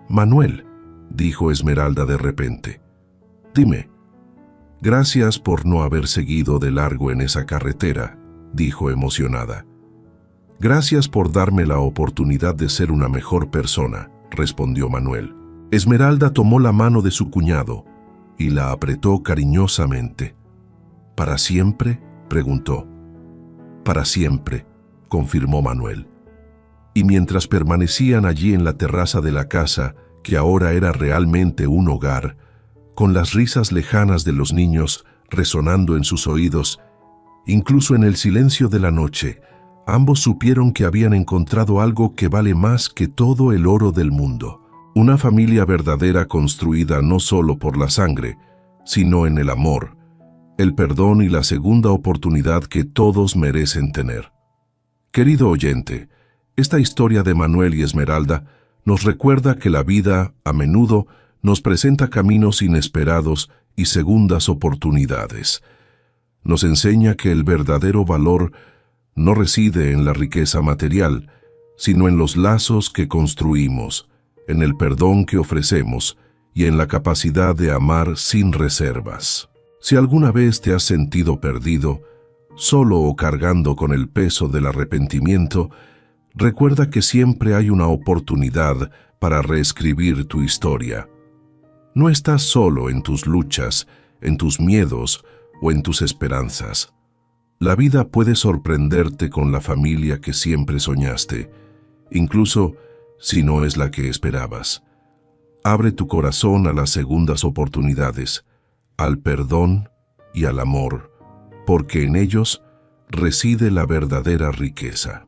«Manuel», dijo Esmeralda de repente, «dime». «Gracias por no haber seguido de largo en esa carretera», dijo emocionada. «Gracias por darme la oportunidad de ser una mejor persona», respondió Manuel. Esmeralda tomó la mano de su cuñado y la apretó cariñosamente. «¿Para siempre?», preguntó. «Para siempre», confirmó Manuel. Y mientras permanecían allí en la terraza de la casa, que ahora era realmente un hogar, con las risas lejanas de los niños resonando en sus oídos, incluso en el silencio de la noche, ambos supieron que habían encontrado algo que vale más que todo el oro del mundo. Una familia verdadera construida no solo por la sangre, sino en el amor, el perdón y la segunda oportunidad que todos merecen tener. Querido oyente, esta historia de Manuel y Esmeralda nos recuerda que la vida, a menudo, nos presenta caminos inesperados y segundas oportunidades. Nos enseña que el verdadero valor no reside en la riqueza material, sino en los lazos que construimos, en el perdón que ofrecemos y en la capacidad de amar sin reservas. Si alguna vez te has sentido perdido, solo o cargando con el peso del arrepentimiento, recuerda que siempre hay una oportunidad para reescribir tu historia. No estás solo en tus luchas, en tus miedos o en tus esperanzas. La vida puede sorprenderte con la familia que siempre soñaste, incluso si no es la que esperabas. Abre tu corazón a las segundas oportunidades, al perdón y al amor, porque en ellos reside la verdadera riqueza.